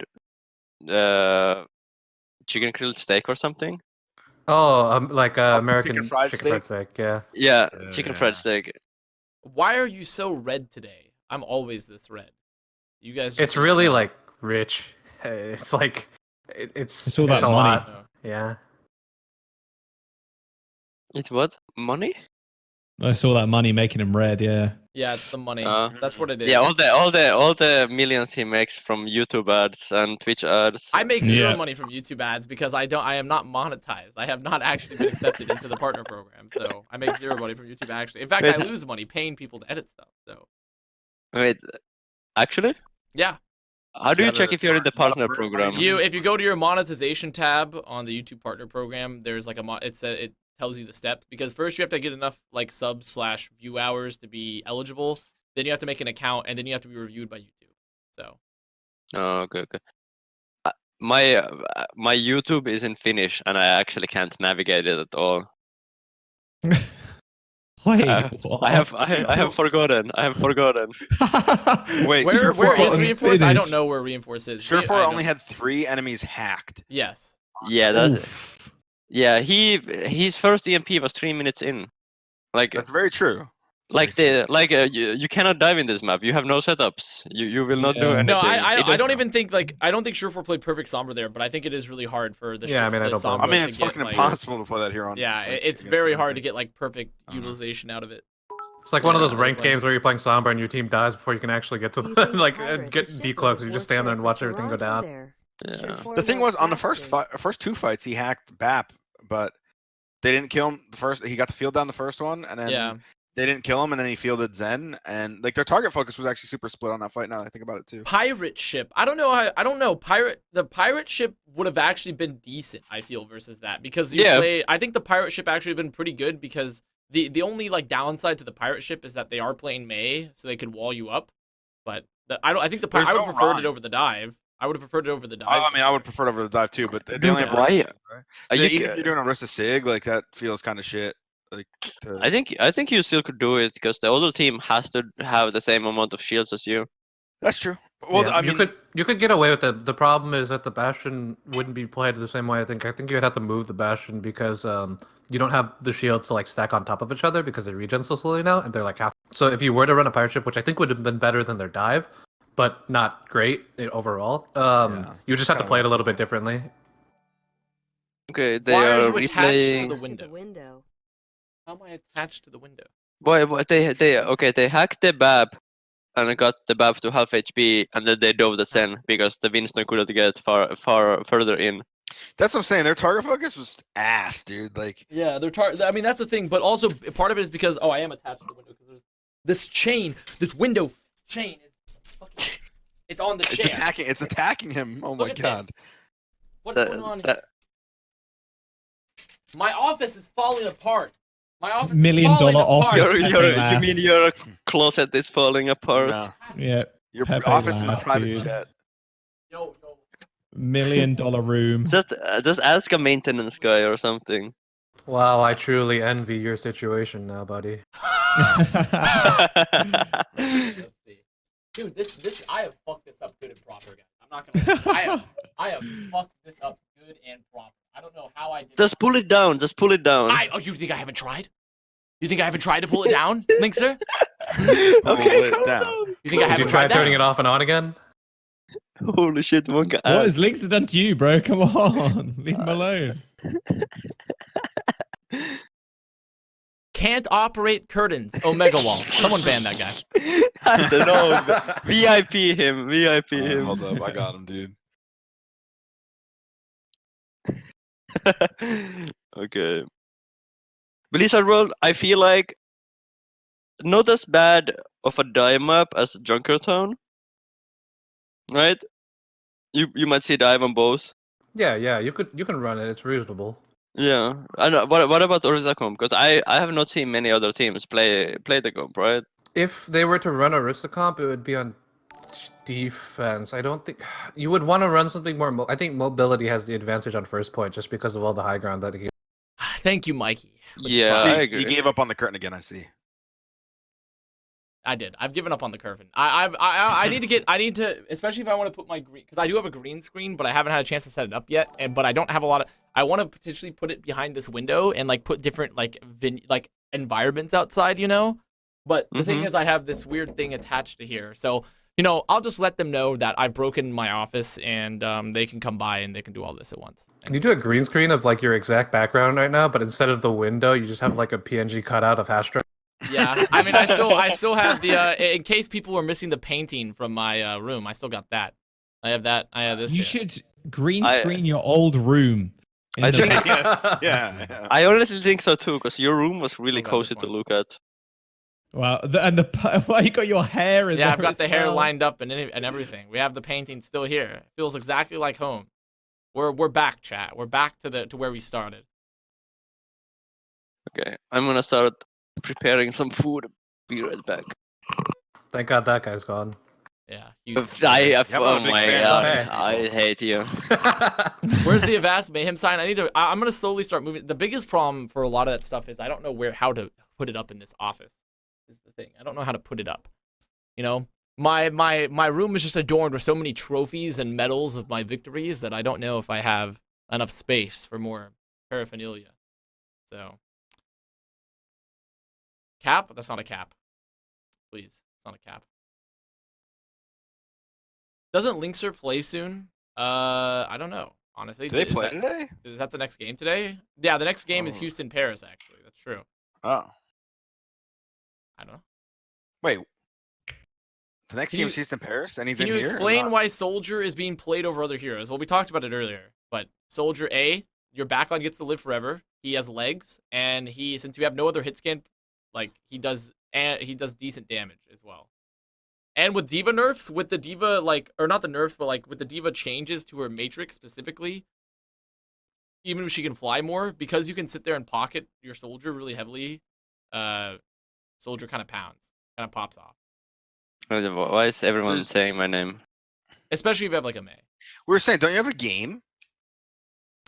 chicken grilled steak or something. Oh, like American chicken fried steak. Yeah. Yeah, Yeah, chicken yeah. fried steak. Why are you so red today? I'm always this red. You guys. just It's don't really know. like rich. It's like it's all that a money. lot. Yeah. It's what? Money? I saw that money making him red. Yeah. Yeah, it's the money. Uh, That's what it is. Yeah, all the millions he makes from YouTube ads and Twitch ads. I make zero Yeah. money from YouTube ads because I am not monetized. I have not actually been accepted into the partner program, so I make zero money from YouTube actually. In fact, Wait. I lose money paying people to edit stuff. So Wait, actually, yeah, how do you gotta- check if you're in the you gotta partner burn program? money. if you go to your monetization tab on the YouTube partner program, there's like it tells you the steps because first you have to get enough like sub/view hours to be eligible. Then you have to make an account, and then you have to be reviewed by YouTube. So Oh, okay. My YouTube is in Finnish, and I actually can't navigate it at all. Wait, I have forgotten. I have forgotten. Wait, Where Surefour is only- reinforce? I don't Finish. know where reinforce is. Surefour I only don't- had 3 enemies hacked. Yes. Yeah, that's Oof. yeah. His first EMP was 3 minutes in. Like That's very true. you cannot dive in this map. You have no setups. You will not do Yeah. anything. No, It I don't even think I don't think Surefour played perfect Sombra there, but I think it is really hard for the Yeah, I mean, I the don't blame Sombra I mean, to it's get, fucking like, impossible to play that here on. Yeah, like, it's against very hard to anything. get like perfect Uh-huh. utilization out of it. It's like one of Yeah, those ranked like- games where you're playing Sombra and your team dies before you can actually get to Do you the think like Pirates get is decloaks. shit You or just stand there and watch for everything go Toronto down. there? Yeah. Sure, The thing more was on the first faster. first 2 fights he hacked BAP, but they didn't kill him. The first he got the field down the first one, and then Yeah. they didn't kill him, and then he fielded Zen, and like their target focus was actually super split on that fight. Now that I think about it too. Pirate ship. I don't know. I don't know. The pirate ship would have actually been decent. I feel versus that because I think the pirate ship actually been pretty good because the only like downside to the pirate ship is that they are playing May, so they could wall you up. But I think There's I would no have preferred rhyme. it over the dive. I would have preferred it over the dive. I mean, I would prefer it over the dive too, but they only have why- Rissa, right? Are So you even ca- if you're doing a Rissa Sig, like that feels kind of shit. Like, I think you still could do it because the other team has to have the same amount of shields as you. that's true. Well, Yeah, I mean, you could get away with it. The problem is that the Bastion wouldn't be played the same way. I think you'd have to move the Bastion because you don't have the shields to like stack on top of each other because they regen so slowly now, and they're like half. So if you were to run a pirate ship, which I think would have been better than their dive, but not great overall, Yeah, you just have to kinda play it a what little bit differently. Okay, they Why are are you attached to replaying. the To window? the window. How am I attached to the window? Why they hacked the BAB and got the BAB to half HP, and then they dove the Zen because the Winston couldn't get far further in. that's what I'm saying. Their target focus was ass, dude. Like, Yeah, I mean, that's the thing, but also part of it is because I am attached to the window because there's this window chain is fucking. It's on the chair. it's attacking him. Oh Look my at god. this. What's going on here? My office is falling apart. My office $1 million is falling apart. office. You mean your closet is falling apart? No. Yeah, Your Pepe office is a laugh, private dude. jet. Yo. $1 million room. Just ask a maintenance guy or something. Wow, I truly envy your situation now, buddy. Let's see. Dude, this I have fucked this up good and proper, guys. I'm not gonna lie. I have fucked this up good and proper. I don't know how I did. Just pull it down. Just pull it down. You think I haven't tried? You think I haven't tried to pull it down, Linkzr? Pull it down. You think I Did haven't you try tried turning that? it off and on again? Holy shit, Wonka. What has Linkzr done to you, bro? Come on, leave him alone. Can't operate curtains. Omega wall. Someone ban that guy. I don't know. VIP him. VIP him. Hold up, I got him, dude. Okay. Blizzard World, I feel like not as bad of a dive map as Junkertown. Right? You might see dive on both. Yeah, you can run it. It's reasonable. Yeah. And what about Orisa comp? Because I have not seen many other teams play the comp, right? If they were to run Orisa comp, it would be on defense. I don't think you would want to run something more. I think mobility has the advantage on first point just because of all the high ground that he. Thank you, Mikey. Yeah, See, I agree. he gave up on the curtain again. I see. I did. I've given up on the curtain. I need to, especially if I want to put my green, because I do have a green screen, but I haven't had a chance to set it up yet. But I don't have a lot of. I want to potentially put it behind this window and like put different like environments outside, you know. But the thing is, I have this weird thing attached to here, so I'll just let them know that I've broken my office and they can come by and they can do all this at once. Can you do a green screen of like your exact background right now, but instead of the window, you just have like a PNG cutout of Hastra? Yeah, I mean, I still have the in case people were missing the painting from my room. I still got that. I have that. I have this. You here. should green screen your old room. in I the think- back. Yes. Yeah. I honestly think so too, because your room was really got cozy this to one. look at. Well, why you got your hair in Yeah, there? I've got as the hair well? lined up and everything. We have the painting still here. It feels exactly like home. We're back, chat. We're back to where we started. Okay, I'm gonna start preparing some food. Be right back. Thank God that guy's gone. Yeah. Oh I'm a big my fan of god, these I people. hate you. Where's the Avast Mayhem sign? I'm gonna slowly start moving. The biggest problem for a lot of that stuff is I don't know how to put it up in this office. Is the thing. I don't know how to put it up. You know, my room is just adorned with so many trophies and medals of my victories that I don't know if I have enough space for more paraphernalia. So, cap? That's not a cap. Please, it's not a cap. Doesn't Linkzr play soon? I don't know. Honestly, Do they play today? Is that the next game today? Yeah, the next game is Houston Paris. Actually, that's true. Oh, I don't know. wait. The next Can game you- is Houston Paris, and he's Can in you here. or explain not? why Soldier is being played over other heroes? Well, we talked about it earlier, but Soldier A, your backline gets to live forever. He has legs, and since you have no other hit scan, like he does decent damage as well. And with Diva nerfs, with the Diva or not the nerfs, but like with the Diva changes to her Matrix specifically, even if she can fly more, because you can sit there and pocket your Soldier really heavily, Soldier kind of pops off. Why is everyone There's- saying my name? Especially if you have like a May. We were saying, don't you have a game?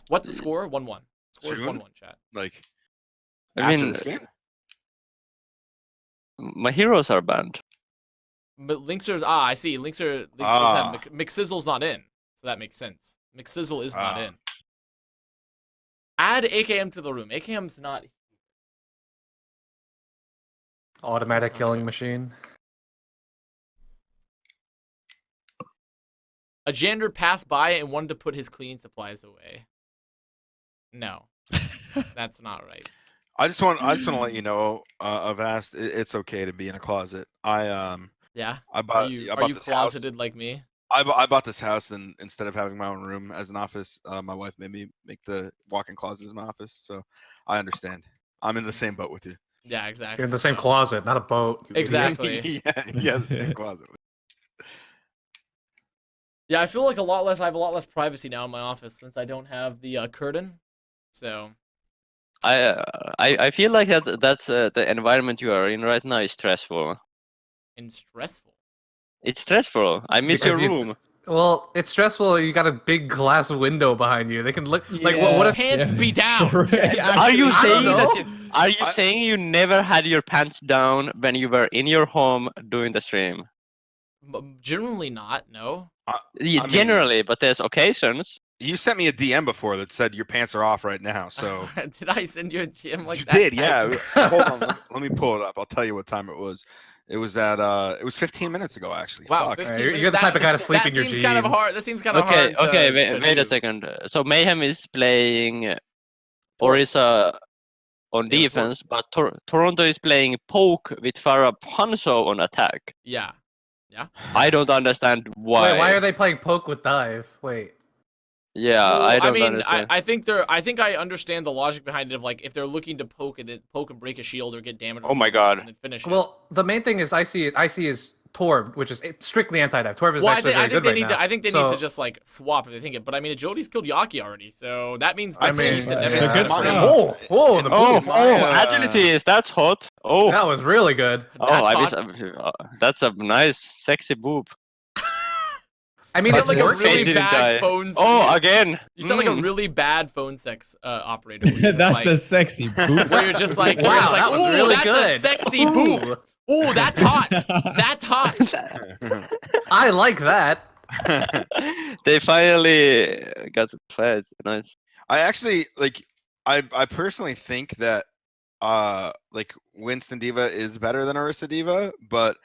What's the score? 1-1. Score's Soon? 1-1, chat. Like I after mean, this game? my heroes are banned. But Linkzr's I see. Linkzr Ah. McSizzle's not in, so that makes sense. McSizzle is not Ah. in. Add AKM to the room. AKM's not. Automatic killing machine. A janitor passed by and wanted to put his cleaning supplies away. No, that's not right. I just want to let you know, Avast, it's okay to be in a closet. Yeah. I Are bought you, I are bought you this house. closeted like me? I bought this house, and instead of having my own room as an office, my wife made me make the walk-in closet as my office. So I understand. I'm in the same boat with you. Yeah, exactly. You're in the same So- closet, not a boat. you idiot. Exactly. yeah, the same closet. Yeah, I feel like I have a lot less privacy now in my office since I don't have the curtain. So I feel like that's the environment you are in right now is stressful. and stressful. It's stressful. I miss Because your you- room. Well, it's stressful. You got a big glass window behind you. They can look like what if Pants be down? Are you I saying don't that? know. Are you saying you never had your pants down when you were in your home doing the stream? Generally not. No. Yeah, I mean- generally, but there's occasions. You sent me a DM before that said your pants are off right now. So Did I send you a DM like you that? did, yeah. Hold on, let me pull it up. I'll tell you what time it was. It was at it was 15 minutes ago actually. Wow, Fuck. 15 You're minutes? the type of guy to sleep that in your seems kind of jeans. hard. That seems kind of Okay, hard. okay, to wait a do. second. So Mayhem is playing Tor- Orisa on Yeah, defense, but Toronto is playing Poke with Farah Hanso on attack. Yeah. I don't understand why. Wait, why are they playing poke with dive? Wait. Yeah, Well, I don't mean, understand. I think I understand the logic behind it of like if they're looking to poke and break a shield or get damage. Oh my God. And then finish it. Well, the main thing is I see is Torb, which is strictly anti-dive. Torb is Well, actually I very think good they right need now. to. I think they So- need to just like swap if they think it. But I mean, Agility's killed Yaki already, so that means I the mean, East and yeah. Nemesis Good are stuff. pretty- Whoa, the Oh, boom. agility is that's hot. Oh, That was really good. That's I hot. that's a nice, sexy boob. I mean, You it's sound like a working. really Didn't die. bad phone. Oh, again. You sound like a Mm. really bad phone sex operator. where you're just That's like, a sexy boot. where you're just like, Wow, you're just like, that was "Ooh, really that's good. a sexy boob. Ooh, that's hot. That's hot. I like that. They finally got it fed. Nice. I actually like I personally think that like Winston Diva is better than Orisa Diva, but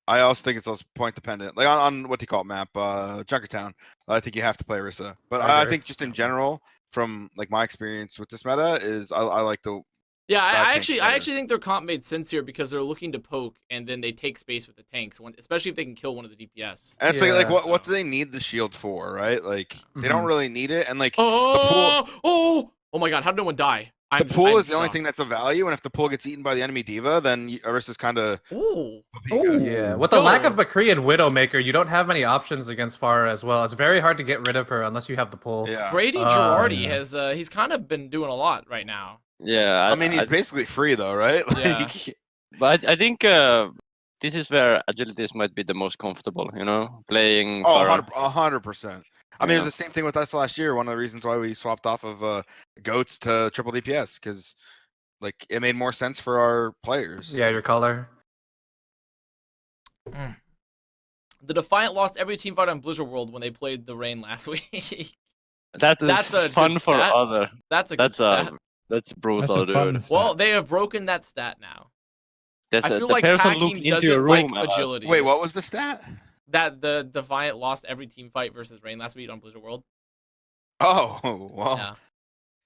I also think it's also point dependent. Like on what do you call it map, Junkertown. I think you have to play Orisa. But I I agree. think just in general, from like my experience with this meta, is I like the Yeah, I I think actually better. think their comp made sense here because they're looking to poke and then they take space with the tanks, especially if they can kill one of the DPS. and it's like Yeah. what do they need the shield for, right? Like they don't Mhm. really need it, and like Oh my God! How did no one die? the pool I'm is the only shocked. thing that's of value, and if the pool gets eaten by the enemy diva, then Orisa's kind of Ooh. Yeah, with the lack of Yo. McCree and Widowmaker, you don't have many options against Farah as well. It's very hard to get rid of her unless you have the pull. yeah. Brady Girardi yeah. has he's kind of been doing a lot right now. Yeah. I mean, he's basically free though, right? Yeah. Like, But I think this is where agilities might be the most comfortable. You know, playing. Oh, Farah. 100%. I mean, it Yeah. was the same thing with us last year. One of the reasons why we swapped off of goats to triple DPS because like it made more sense for our players. Yeah, your color. The Defiant lost every team fight on Blizzard World when they played the Rain last week. That's a fun good for stat. other. That's a good stat. That's brutal, That's a fun dude. stat. Well, they have broken that stat now. There's I feel the like person Packing looked into doesn't your room. like agility. Wait, what was the stat? That the Defiant lost every team fight versus Rain last week on Blizzard World. Oh, well, Yeah.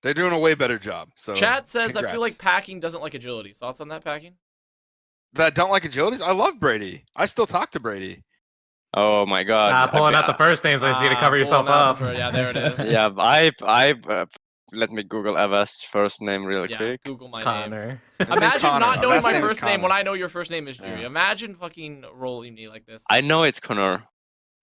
they're doing a way better job. So Chat says, I feel congrats. like Packing doesn't like agility. Thoughts on that, Packing? That don't like agilities. I love Brady. I still talk to Brady. Oh my god. Pulling out the first names I see to cover yourself pulling out up. yeah, there it is. Yeah, let me Google Avast's first name real Yeah, quick. Google my name. Connor. Imagine Connor. not knowing Last my name is first name Connor. when I know your first name is Jiri. Yeah. Imagine fucking rolling me like this. I know it's Connor.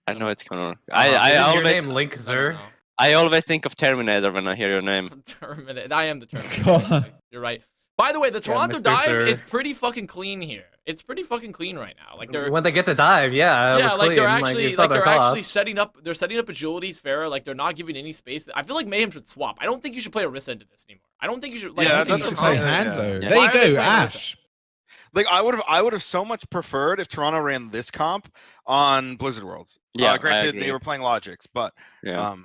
I know it's Connor. Uh-huh. I Isn't your always name I don't Linkzr? know. I always think of Terminator when I hear your name. Terminator. I am the Terminator. God. basically. You're right. By the way, the Toronto Mr. dive Sir. is pretty fucking clean here. It's pretty fucking clean right now. Like they're When they get to dive, yeah, it yeah, was like clean. they're actually you saw like their they're actually costs. setting up. They're setting up agilities fair. Like they're not giving any space. I feel like Mayhem should swap. I don't think you should play Orisa into this anymore. I don't think you should. Like, Yeah, you can that's use what I'm Play saying. Hanzo. Yeah. There Why you are they go, playing Ash. Like I would have so much preferred if Toronto ran this comp on Blizzard World. Yeah, I Granted, agree. they were playing Logics, but Yeah.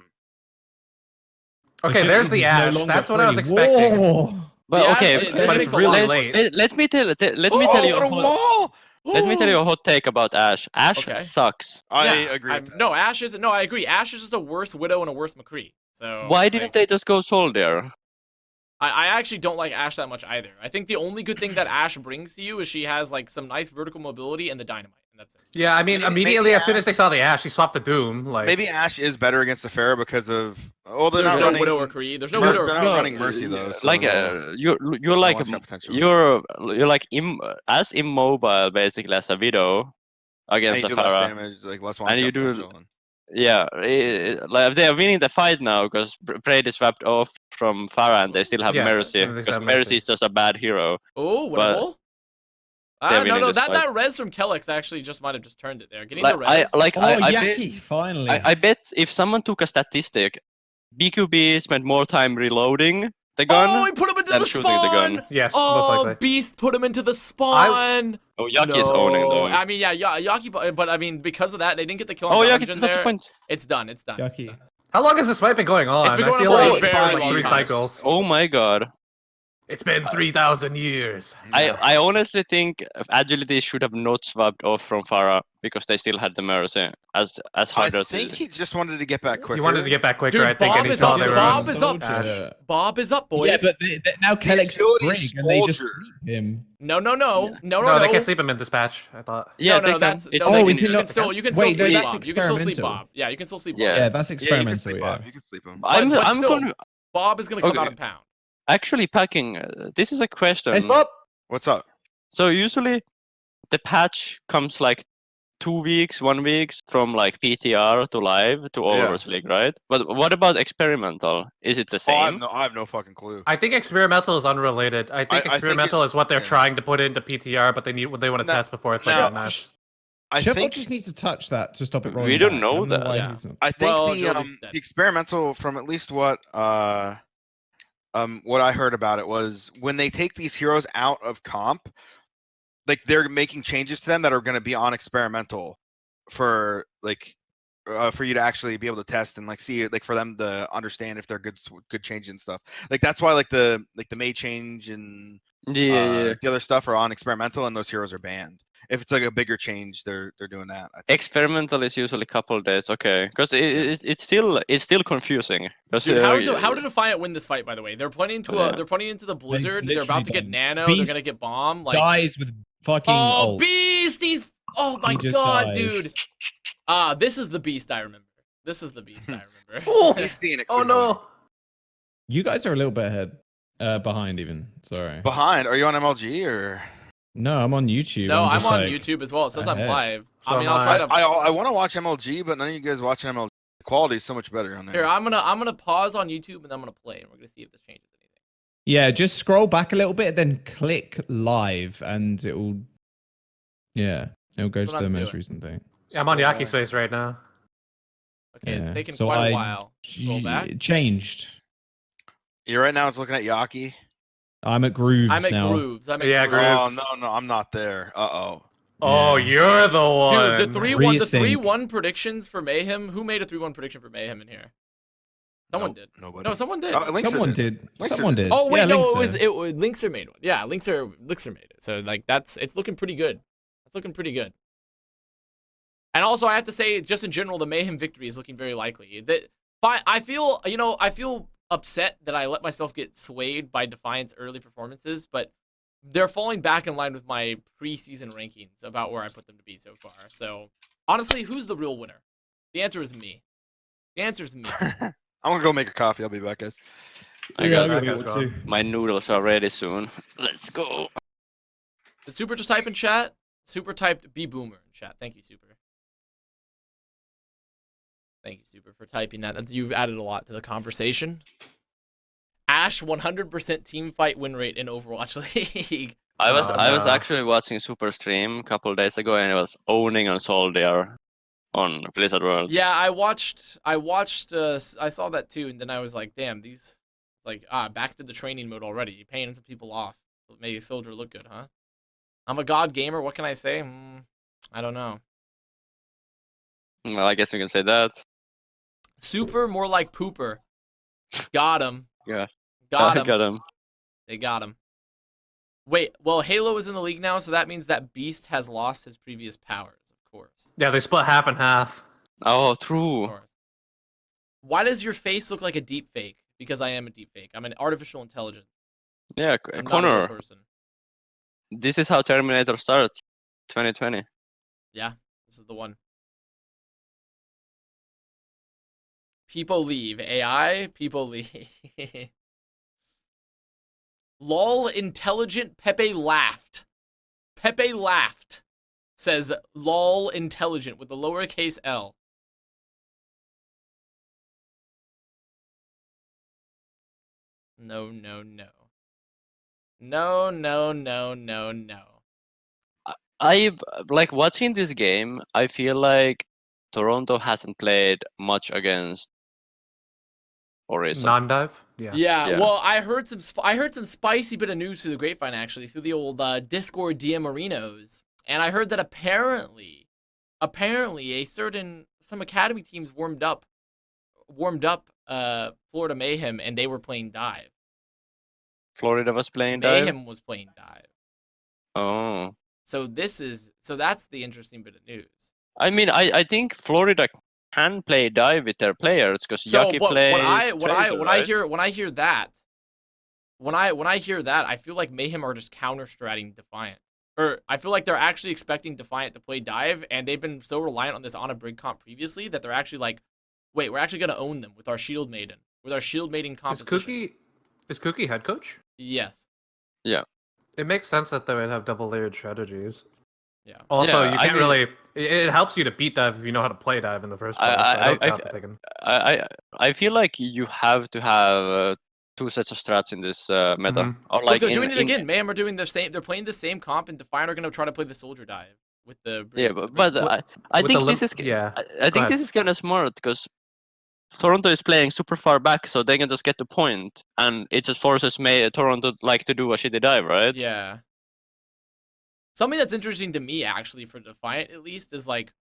Okay, there's the Agility Ash. is no longer That's what I was free. expecting. Whoa. But Yeah, okay, this But makes it's a really lot late. let me tell oh, you what a wall! let me tell you a hot take about Ash. Ash Okay. sucks. I Yeah, agree. with that. No, Ash isn't. No, I agree. Ash is just a worse Widow and a worse McCree. So Why didn't like, they just go Soldier? I actually don't like Ash that much either. I think the only good thing that Ash brings to you is she has like some nice vertical mobility and the dynamite, and that's it. Yeah, I mean, Maybe immediately as soon Ash- as they saw the Ash, she swapped the Doom. Like Maybe Ash is better against the Pharah because of they're There's not no running Widow or Kree. There's no Mer- Widow or they're Kree. not running Mercy though. So Like you're like watch that potential. you're like as immobile basically as a Widow and against you the do less Pharah. damage, like less And one you shot do- potential, and- Yeah, like they are winning the fight now because Brady swapped off from Pharah and they still have Yes, Mercy and they still because have Mercy Mercy. is just a bad hero. Oh, But winnable? they're No, winning no, this that fight. res from Kellex actually just might have just turned it there. Getting Like the res. Oh, I bet, Yaki, finally. I bet if someone took a statistic, BQB spent more time reloading the gun Oh, he put him into than the shooting the spawn. gun. yes, most Oh, likely. Beast put him into the spawn. Oh, Yaki is owning though. I mean, yeah, Yaki, but I mean, because of that, they didn't get the kill on Oh, Yaki, Dungeon that's a there. point. It's done. It's done. Yucky. How long has this fight been going on? It's been going I feel on for a like very like long 3 time. cycles. Oh my god. It's been 3,000 years. I honestly think Agility should have not swapped off from Pharah because they still had the Mercy as hard I as think he just wanted to get back quicker. He wanted to get back quicker, Dude, I think, Bob and he is saw up. they were Bob on is up. Ash. Bob is up, boys. Yeah, but now Kellex is agility brig and they just soldier. sleep him. No, No, they can't sleep him in dispatch, I thought. Yeah, no, they can. that's It's no, Oh, they is can, it you not- can still you can Wait, still no, sleep that's Bob. You can still sleep experimental. Bob. Yeah, you can still sleep Yeah. Bob. Yeah, that's Yeah, you can experimental, sleep yeah. Bob. You can sleep him. But still, gonna Bob is gonna come Okay. out and pound. actually Packing. This is a question. Hey, stop! What's up? So usually the patch comes like 2 weeks, 1 week from like PTR to live to Overwatch League, right? But what about experimental? Is it the Oh, I same? have no fucking clue. I think experimental is unrelated. I think I think experimental it's- is what they're yeah. trying to put into PTR, but they want to No, test before it's like no. a mess. I Sheffield think just needs to touch that to stop it rolling We don't back. know I don't that. why Yeah. he's not- I think Well, the Jody's dead. experimental from at least what I heard about it was when they take these heroes out of comp, like they're making changes to them that are going to be on experimental for like for you to actually be able to test and like see like for them to understand if they're good change and stuff. Like that's why like the May change and Yeah. the other stuff are on experimental and those heroes are banned. If it's like a bigger change, they're doing that. I think. Experimental is usually a couple of days, okay? Because it's still confusing. 'Cause, Dude, how did Defiant win this fight? By the way, they're playing into Yeah. they're playing into the Blizzard. They're literally about to get done. Nano. They're Beast gonna get Bomb. Like, dies with fucking oh, ult. Beast! Oh my He just god, dies. dude. This is the Beast I remember. This is the Beast I remember. Oh, He's Phoenix, oh we know. no. You guys are a little bit ahead, behind even. Sorry. Behind? Are you on MLG or? No, I'm on YouTube. No, I'm just on like- YouTube as well. It says I'm ahead. live. So I mean, am I'll try to. I want to watch MLG, but none of you guys watching MLG. The quality is so much better on there. Here, I'm gonna pause on YouTube and I'm gonna play, and we're gonna see if this changes anything. Yeah, just scroll back a little bit, then click live, and it'll. Yeah, it'll go That's to what the I'm most doing. recent thing. Yeah, I'm on Yaki's face right now. Okay, Yeah. it's taking So quite I a while. Scroll back. Changed. Yeah, right now it's looking at Yaki. I'm at Grooves I'm at now. Grooves. I'm at Yeah, Grooves. Grooves. Oh no, I'm not there. Oh. Oh, Yeah. you're the one. Dude, the 3-1 Resync. 3-1 predictions for Mayhem. Who made a 3-1 prediction for Mayhem in here? Someone did. Nobody. No, someone did. Linkzr Someone did. Linkzr Someone did. Oh wait, Yeah, no, Linkzr. it was Linkzr made one. Yeah, Linkzr made it. So like it's looking pretty good. It's looking pretty good. And also I have to say, just in general, the Mayhem victory is looking very likely. I feel upset that I let myself get swayed by Defiant's early performances, but they're falling back in line with my preseason rankings about where I put them to be so far. So honestly, who's the real winner? The answer is me. The answer is me. I'm gonna go make a coffee. I'll be back, guys. I Yeah, got I'm gonna go too. my noodles are ready soon. Let's go. Did Super just type in chat? Super typed B Boomer in chat. Thank you, Super. Thank you, Super, for typing that. You've added a lot to the conversation. Ash 100% team fight win rate in Overwatch League. I was no. actually watching Super stream a couple days ago, and he was owning on Soldier on Blizzard World. Yeah, I saw that too, and then I was like, damn, these, like, back to the training mode already. You're paying some people off. Make a soldier look good, huh? I'm a god gamer, what can I say? I don't know. Well, I guess you can say that. Super, more like pooper. Got him. Yeah. Got him. Got him. They got him. Wait, well, Halo is in the league now, so that means that Beast has lost his previous powers, of course. Yeah, they split half and half. Oh, Of true. course. Why does your face look like a deep fake? Because I am a deep fake. I'm an artificial intelligence. Yeah, I'm not a real Connor. person. This is how Terminator starts. 2020. Yeah, this is the one. People leave. AI, people leave. Lol, intelligent Pepe laughed. Pepe laughed. Says lol, intelligent with the lowercase l. No, no, no. No, no, no, no, no. I like watching this game. I feel like Toronto hasn't played much against Orisa. Non-dive? Yeah. Yeah, well, I heard some spicy bit of news through the grapevine, actually, through the old Discord DM Marinos, and I heard that apparently some academy teams warmed up Florida Mayhem, and they were playing dive. Florida was playing dive. Mayhem was playing dive. Oh. So that's the interesting bit of news. I mean, I think Florida can play dive with their players because Yaki plays. When I hear that, I feel like Mayhem are just counter-stratting Defiant. Or I feel like they're actually expecting Defiant to play dive, and they've been so reliant on this on a brig comp previously that they're actually like, wait, we're actually gonna own them with our Shield Maiden, composition. Is Cookie head coach? Yes. Yeah. It makes sense that they would have double-layered strategies. Yeah. Also, Yeah, you I can't mean- really. It helps you to beat dive if you know how to play dive in the first place. I feel like you have to have two sets of strats in this meta. Mhm. Or Look, like they're doing it again. Mayhem are doing the same. They're playing the same comp, and Defiant are gonna try to play the soldier dive with the. Yeah, with but the- I with think the this is yeah. I think this is kind of smart because Toronto is playing super far back, so they can just get the point, and it just forces Toronto like to do a shitty dive, right? Yeah. Something that's interesting to me, actually, for Defiant at least, is like,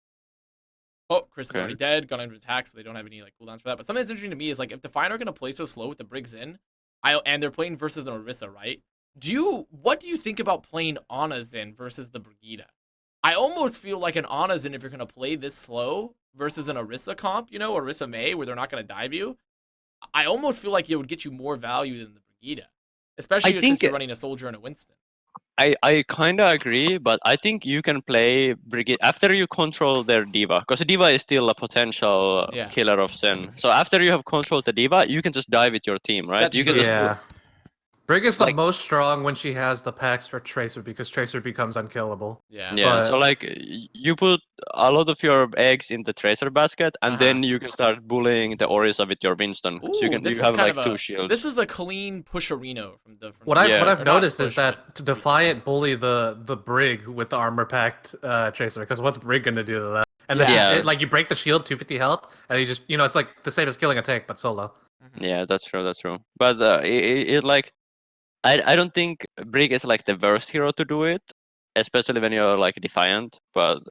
oh, Chris is already dead, gone into attack, so they don't have any like cooldowns for that. But something that's interesting to me is like, if Defiant are gonna play so slow with the Briggs in, and they're playing versus an Orisa, right? What do you think about playing Ana Zin versus the Brigida? I almost feel like an Ana Zin, if you're gonna play this slow versus an Orisa comp, Orisa May, where they're not gonna dive you, I almost feel like it would get you more value than the Brigida, especially since you're running a soldier and a Winston. I kind of agree, but I think you can play Brigade after you control their Diva, because Diva is still a potential killer of Zen. So after you have controlled the Diva, you can just dive with your team, right? That's you can true. just Brig is the most strong when she has the packs for Tracer because Tracer becomes unkillable. Yeah. Yeah. So like you put a lot of your eggs in the Tracer basket, and then you can start bullying the Orisa with your Winston. Ooh, so you have like two shields. This was a clean pusherino from the. What I've noticed is that to Defiant bully the Brig with the armor packed Tracer, because what's Brig gonna do to that? And then like you break the shield, 250 health, and you just it's like the same as killing a tank but solo. Yeah, that's true. That's true. But it like. I don't think Brig is like the worst hero to do it, especially when you're like Defiant. But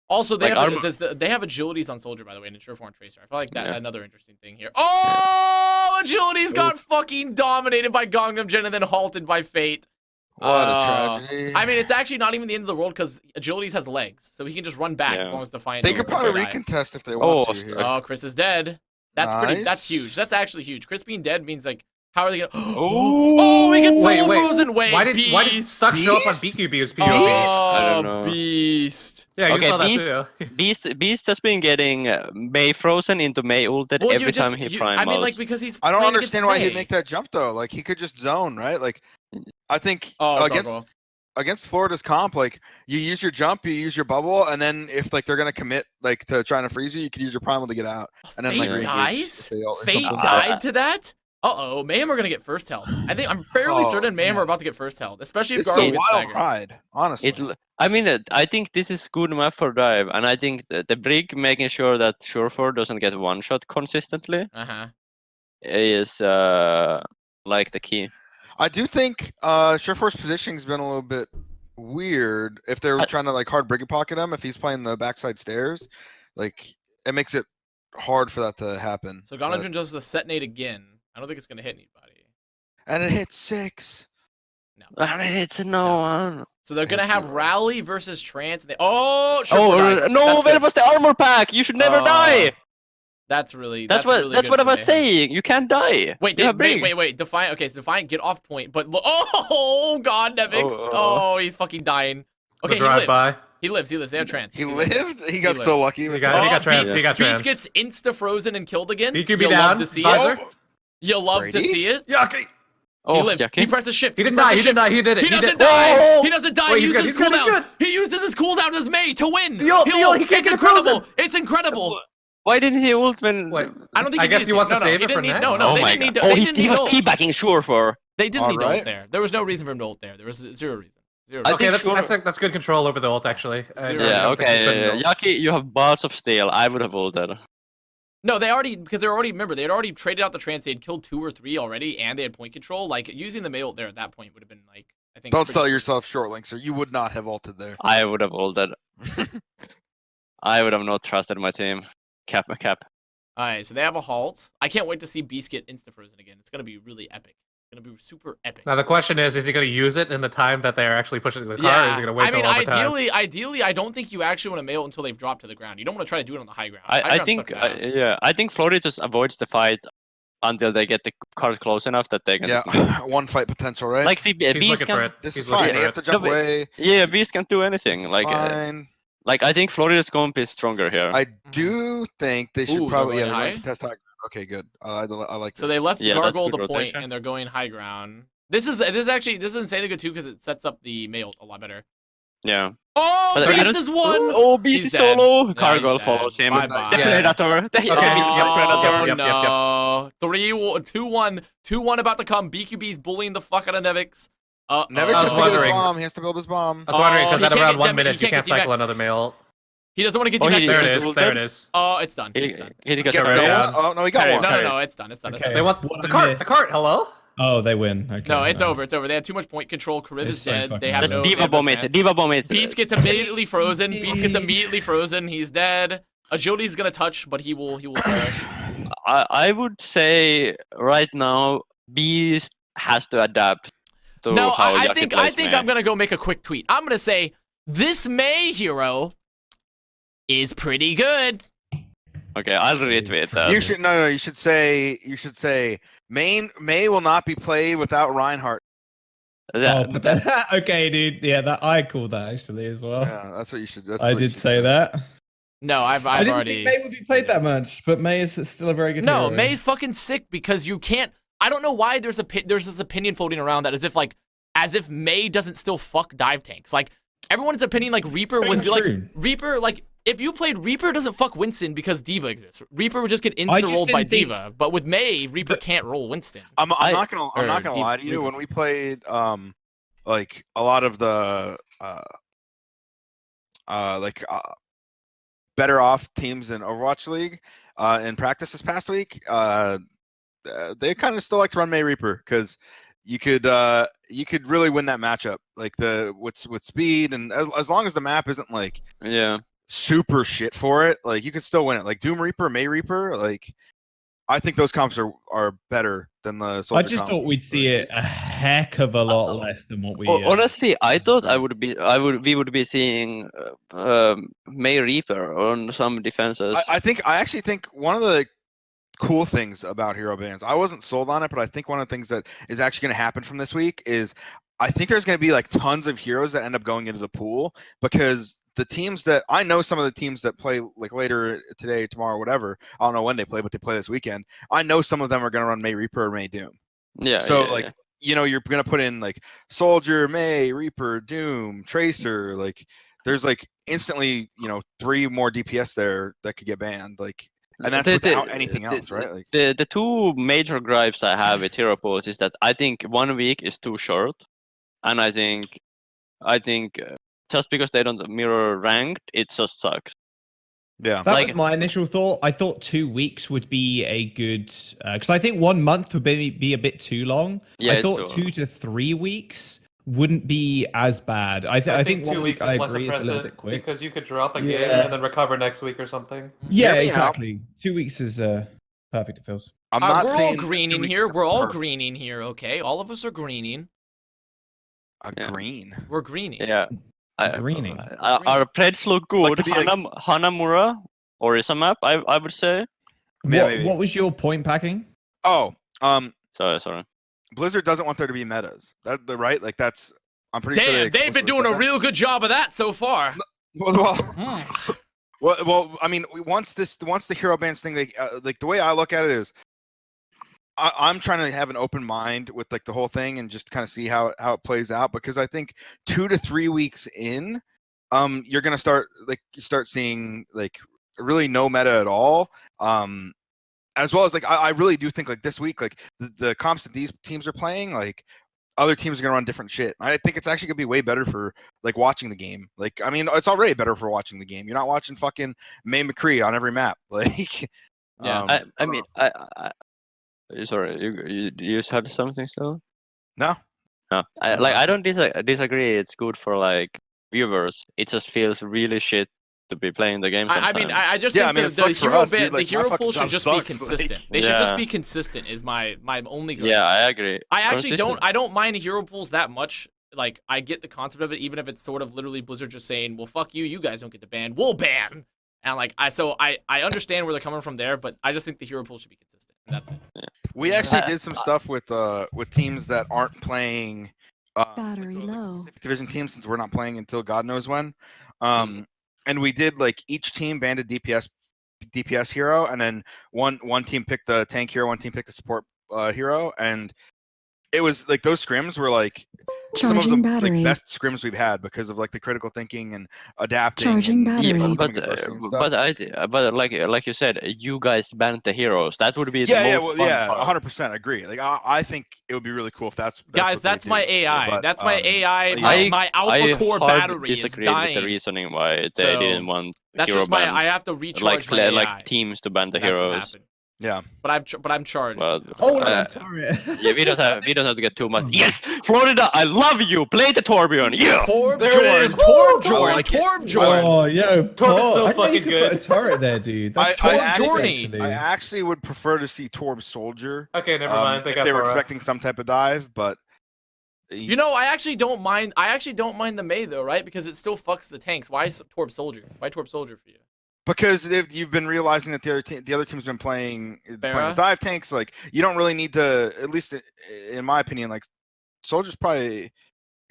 also, they like have they have agilities on Soldier, by the way, and Sureform Tracer. I feel like that another interesting thing here. Oh, agilities got fucking dominated by Gangnam Gen and then halted by Fate. What a tragedy. I mean, it's actually not even the end of the world because agilities has legs, so he can just run back as long as Defiant. They could probably recontest if they want to. Here. Oh, Chris is dead. That's pretty. That's huge. That's actually huge. Chris being dead means like, how are they gonna? Oh, we get solo frozen. Wait, why did Suck show up on BQB's POV? Oh, I don't know. Beast. Yeah, you saw that too. Beast has been getting May frozen into May ulted every time he primals. I mean, like because he's. I don't understand why he'd make that jump though. Like he could just zone, right? Like, I think against Florida's comp, like you use your jump, you use your bubble, and then if like they're gonna commit like to trying to freeze you, you could use your primal to get out. And then Fate dies. Fate died to that. Uh-oh, Mayhem are gonna get first held. I'm fairly certain Mayhem are about to get first held, especially if Gargo gets staggered. Ride, honestly. I mean, I think this is good map for dive, and I think the Brig making sure that Sureform doesn't get one shot consistently is like the key. I do think Sureform's positioning's been a little bit weird. If they're trying to like hard Brig pocket him, if he's playing the backside stairs, like it makes it hard for that to happen. So Gangnam does the set nade again. I don't think it's gonna hit anybody. And it hits 6. No. I mean, it's no one. So they're gonna have Rally versus Trance. No! Where was the armor pack? You should never die. That's really. That's what I was saying. You can't die. Wait, Defiant. Okay, so Defiant, get off point. But oh God, Nevix. Oh, he's fucking dying. Okay, he lives. They have Trance. He lived. He got so lucky. He got Trance. He got Trance. Beast gets insta frozen and killed again. BQB down. Love to see it. You'll love to see it. Yucky. He lives. He presses shift. He didn't die. He didn't die. He did it. He doesn't die. He doesn't die. He uses his cooldown. He uses his cooldown as May to win. He can't get incredible. It's incredible. Why didn't he ult when? Wait, I don't think. I guess he wants to save it for next. No, they didn't need to. He was teabagging Sureform. They didn't need to ult there. There was no reason for him to ult there. There was zero reason. Okay, that's good control over the ult actually. Yeah. Okay. Yucky, you have balls of steel. I would have ulted. No, they had already traded out the Trance. They had killed 2 or 3 already, and they had point control. Like using the May ult there at that point would have been like, I think. Don't sell yourself short, Linkzr. You would not have ulted there. I would have ulted. I would have not trusted my team. Cap. Alright, so they have a halt. I can't wait to see Beast get insta-frozen again. It's gonna be really epic. It's gonna be super epic. Now the question is he gonna use it in the time that they're actually pushing the car, or is he gonna wait till overtime? Ideally, I don't think you actually want to mail until they've dropped to the ground. You don't want to try to do it on the high ground. I think Florida just avoids the fight until they get the cars close enough that they can. Yeah, one fight potential, right? Like, see, Beast can. This is fine. You have to jump away. Yeah, Beast can't do anything. Like, fine. Like I think Florida's comp is stronger here. I do think they should probably test high ground. Okay, good. I like this. So they left Gargoyle the point, and they're going high ground. This is insanely good too because it sets up the May ult a lot better. Yeah. Oh, Beast is one. Oh, Beast is solo. Gargoyle follows him. The Predator. Yep. No. 2-1 about to come. BQB's bullying the fuck out of Nevix. Nevix has to build his bomb. He has to build his bomb. I was wondering because at around 1 minute you can't cycle another May ult. He doesn't want to get you back. There it is. Oh, it's done. He got down. Oh no, he got one. No, it's done. They want the cart. The cart. Hello. Oh, they win. Okay. No, it's over. It's over. They have too much point control. Karib is dead. They have no. Diva bomb it. Beast gets immediately frozen. He's dead. Agility's gonna touch, but he will perish. I would say right now Beast has to adapt. I think I'm gonna go make a quick tweet. I'm gonna say this May hero is pretty good. Okay, I'll retweet that. You should say May will not be played without Reinhardt. Okay, dude. Yeah, I called that actually as well. Yeah, that's what you should. I did say that. No, I've already. Think May would be played that much, but May is still a very good. No, hero. May's fucking sick because you can't. I don't know why there's this opinion floating around that as if May doesn't still fuck dive tanks. Like everyone's opinion, like Reaper was Reaper. Like if you played Reaper, doesn't fuck Winston because Diva exists. Reaper would just get insta rolled by Diva, but with May, Reaper can't roll Winston. I'm not gonna lie to you. When we played like a lot of the better off teams in Overwatch League in practice this past week, they kind of still like to run May Reaper because you could really win that matchup, like with speed, and as long as the map isn't like super shit for it, like you can still win it. Like Doom Reaper, May Reaper, like I think those comps are better than the Soldier I just comp. thought we'd see it a heck of a lot less than what we. Honestly, I thought we would be seeing May Reaper on some defenses. I actually think one of the cool things about hero bans, I wasn't sold on it, but I think one of the things that is actually going to happen from this week is I think there's going to be like tons of heroes that end up going into the pool, because the teams that I know, some of the teams that play like later today, tomorrow, whatever, I don't know when they play, but they play this weekend. I know some of them are going to run May Reaper or May Doom. Yeah. So you know, you're going to put in like Soldier, May, Reaper, Doom, Tracer. Like there's like instantly, you know, 3 more DPS there that could get banned. Like, and that's without anything else, right? Like the 2 major gripes I have with hero pools is that I think 1 week is too short, and I think just because they don't mirror ranked, it just sucks. Yeah, that was my initial thought. I thought 2 weeks would be a good, because I think 1 month would be a bit too long. Yeah, I thought 2 to 3 weeks wouldn't be as bad. I think 2 weeks is less agree, it's a little bit impressive quick. because you could drop a game and then recover next week or something. Yeah, exactly. 2 weeks is perfect. It feels. I'm not we're saying all greening here. We're all greening here. Okay, all of us are greening. Green. We're greening. Yeah. Greening. Our Preds look good. Like Hanamura or is a map, I would say. What was your point packing? Oh, Sorry. Blizzard doesn't want there to be metas. Right? Like that's. I'm pretty sure. Damn, they've been doing a real good job of that so far. Well, I mean, once the hero bans thing, like the way I look at it is, I'm trying to have an open mind with like the whole thing and just kind of see how it plays out, because I think 2 to 3 weeks in, you're gonna start seeing like really no meta at all. As well as like I really do think like this week, like the comps that these teams are playing, like other teams are gonna run different shit. I think it's actually gonna be way better for like watching the game. Like I mean, it's already better for watching the game. You're not watching fucking May McCree on every map. Like yeah, I mean I sorry, you had something still? No. I don't disagree. It's good for like viewers. It just feels really shit to be playing the game sometimes. I mean, I just think the hero pool should just be consistent. Like, they should just be consistent. Is my only gripe. Yeah, I agree. I actually don't mind hero pools that much. Like I get the concept of it, even if it's sort of literally Blizzard just saying, "Well, fuck you, you guys don't get to ban. We'll ban." And like I understand where they're coming from there, but I just think the hero pool should be consistent. And that's it. Yeah. We actually did some stuff with teams that aren't playing Battery low. Pacific Division teams, since we're not playing until God knows when. And we did like each team banned a DPS hero, and then one team picked the tank hero, one team picked the support hero, and it was like those scrims were like some of the like best scrims we've had because of like the critical thinking and adapting. Charging battery. Yeah, but like you said, you guys banned the heroes. That would be the most fun part. 100% agree. Like I think it would be really cool if that's guys. That's my AI. But, that's my AI. My alpha core battery is dying. With the reasoning why they didn't want that's hero just my. bans. I have to recharge my AI. Like teams to ban the heroes. Yeah, but I'm charged. Well, sorry. Yeah, we don't have to get too much. Yes, Florida, I love you. Play the Torbjorn. Yeah, Torbjorn. Oh, yo, Torb is so fucking good. Put a turret there, dude. That's I actually would prefer to see Torb Soldier. Okay, never mind. If they were expecting some type of dive, but you know, I actually don't mind. The May though, right? Because it still fucks the tanks. Why Torb Soldier? Why Torb Soldier for you? Because you've been realizing that the other team's been playing the dive tanks, like you don't really need to. At least in my opinion, like Soldier's probably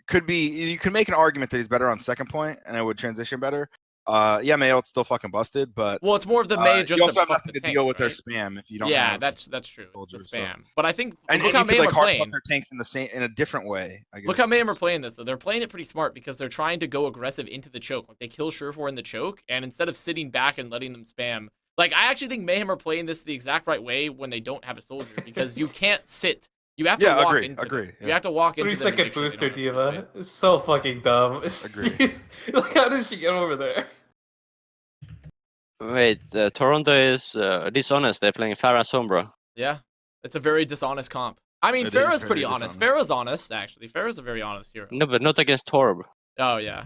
could be. You can make an argument that he's better on second point, and it would transition better. Yeah, Mayo, it's still fucking busted, but well, it's more of the May just you also to have nothing to deal with right? their spam if you don't. Yeah, have that's true. Soldiers, the spam, so. but I think and look how you could, Mayhem are playing their tanks in a different way. I guess. Look how Mayhem are playing this though. They're playing it pretty smart because they're trying to go aggressive into the choke. Like they kill Surefour in the choke, and instead of sitting back and letting them spam, like I actually think Mayhem are playing this the exact right way when they don't have a soldier because you can't sit. You have to walk into them. Yeah. You have to walk into 3 second booster diva. It's so fucking dumb. Agree. Like how does she get over there? Wait, Toronto is dishonest. They're playing Farah Sombra. Yeah. It's a very dishonest comp. I mean, It is Pharah's very pretty honest. dishonest. Pharah's honest, actually. Pharah's a very honest hero. No, but not against Torb. Oh, yeah.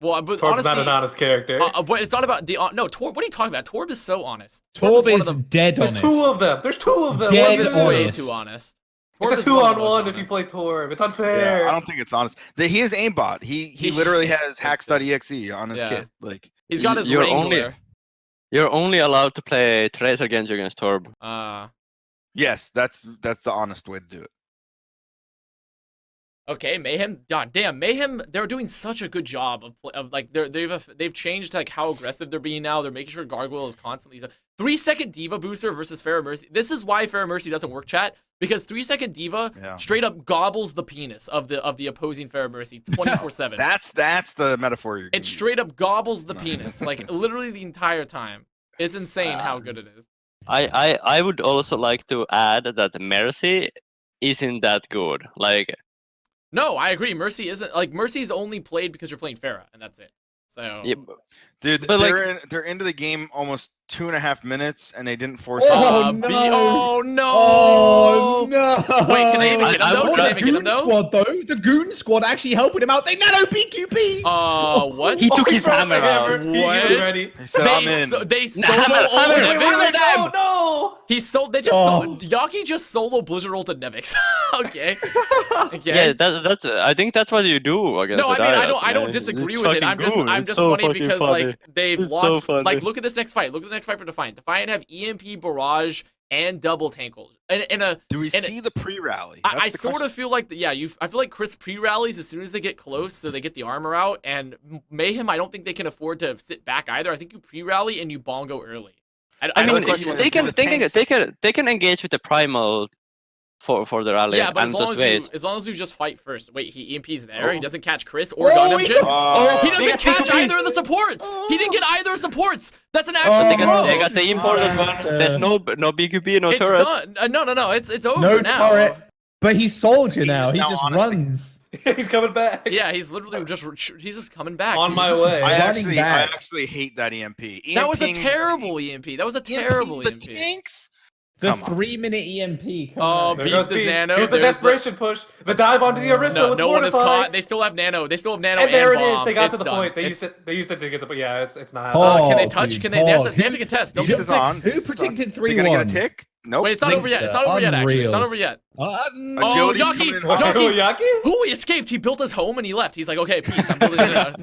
Well, but Torb's honestly, not an honest character. but it's not about the no Torb. What are you talking about? Torb is so honest. Torb one is of the, dead There's honest. 2 of them. There's 2 of them. Dead Torb is What way honest. too honest. Torb It's is a one of the 2-on-1 most if you honest. play Torb. It's unfair. Yeah, I don't think it's honest. He is aimbot. He literally has hack.exe on his Yeah. kit. Like He's got his You're Wrangler. You're only allowed to play Tracer Genji against Torb. yes, that's the honest way to do it. Okay, Mayhem. God damn, Mayhem. They're doing such a good job of like they've changed like how aggressive they're being now. They're making sure Gargoyle is constantly 3-second Diva booster versus Pharah Mercy. This is why Pharah Mercy doesn't work, chat, because 3-second Diva straight up gobbles the penis of the opposing Pharah Mercy 24/7. That's the metaphor you're. It straight up gobbles the penis like literally the entire time. It's insane how good it is. I would also like to add that Mercy isn't that good. Like, No, I agree. Mercy isn't like Mercy's only played because you're playing Pharah, and that's it. So yeah, Dude, But, they're into the game almost 2.5 minutes, and they didn't force Oh, it. no. oh no! Oh no! Wait, can they even get him though? Can they The even get him Goon though? Squad though, the Goon Squad actually helping him out. They nano PQP. What? he took his brought hammer the out. He What? was ready. He said, I'm in. They Nah, solo hammer, ulted hammer, Nevix. hammer. No! He sold. They just Oh. sold. Yaki just solo Blizzard ulted Nevix. Okay. Yeah, that's. I think that's what you do against. No, I the mean I Darius, don't man. disagree It's with it. fucking I'm good. just It's so funny fucking because funny. like they've It's so lost. funny. Like look at this next fight. Look at the next fight for Defiant. Defiant have EMP barrage and double tankles. And a Do we and see the pre-rally? I sort of feel like I feel like Chris pre-rallies as soon as they get close, so they get the armor out. And Mayhem, I don't think they can afford to sit back either. I think you pre-rally and you bongo early. I mean, question is, they do the can engage with the primal for the rally. Yeah, but and just wait. as long as you just fight first. Wait, he EMP's there. He Oh. doesn't catch Chris or Gundam he Jin. Oh. He doesn't They catch got either of the supports. He didn't get either supports. That's an Oh, action. They got the imported one. Master. There's no BQB, no It's turret. done. No. It's over No now. turret. But he's soldier He now. is He now just honest. runs. He's coming back. Yeah, he's literally he's just coming back. On dude. my way. I Running back. actually hate that EMP. That was a EMPing terrible EMP. That was a terrible the EMP. tanks. The Come on. 3-minute EMP. Come Oh, on. There Beast goes is Beast. nano. Here's the There's desperation push. The dive onto the Orisa No, with no one is Mortify. caught. They still have nano. They still have nano. And there it is. bomb. They got to It's the done. point. They It's- used it to get the. Yeah, it's not. Oh. Can they touch? dude, Can they? They have to, Paul. they have to contest. Don't Beast you is on. Who Beast is on. predicted They gonna get a 3-1? tick? Nope. Wait, it's not over yet. It's not over yet. Actually, it's not over yet. Oh, Agility's Yaki! coming in hot. Yaki! Yaki? Who he escaped? He built his home and he left. He's like, okay, peace. I'm building it out.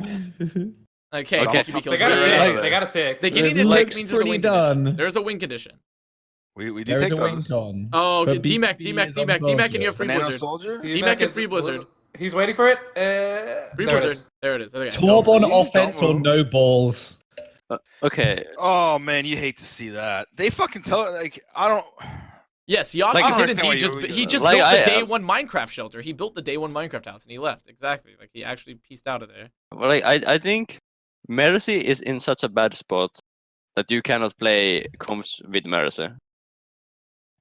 Okay. Okay. BQB kills They got a very tick. easily. They got a tick. They getting It a tick looks means there's a pretty win done. condition. There's a win condition. We do There's take a wing those. con. Oh, But DMAC, BQB DMAC, is on DMAC, DMAC, and soldier. you have free Banana Blizzard. soldier. D-Mac and Free Blizzard. He's waiting for it. Free There it Blizzard. is. There it is. Okay. Torb on Don't offense or move. no balls? Okay. Oh man, you hate to see that. They fucking tell like I don't. Yes, Yaki Like, I did understand indeed what just you- he just like, built the I- day one Minecraft shelter. He built the day one Minecraft house and he left. Exactly. Like he actually pieced out of there. Well, like, I think Mercy is in such a bad spot that you cannot play comps with Mercy.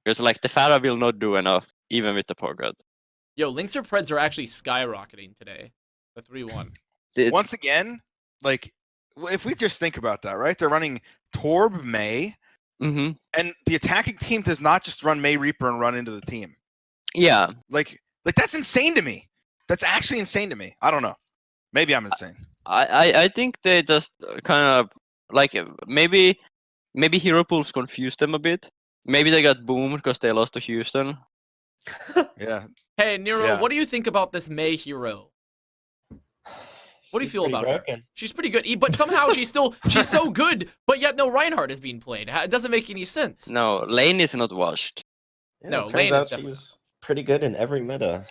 Because like the Pharah will not do enough, even with the pocket. Yo, Linkzr Preds are actually skyrocketing today. The 3-1. Once again, like if we just think about that, right? They're running Torb May, Mm-hmm. and the attacking team does not just run May Reaper and run into the team. Yeah. Like that's insane to me. That's actually insane to me. I don't know. Maybe I'm insane. I think they just kind of like maybe hero pools confused them a bit. Maybe they got boomed because they lost to Houston. Yeah. Hey, Nero, Yeah. what do you think about this May hero? What do you feel about her? She's pretty good, but somehow she's so good, but yet no Reinhardt is being played. It doesn't make any sense. No, Lane is not washed. Yeah, No, it turns Lane is out definitely she's pretty good in every meta.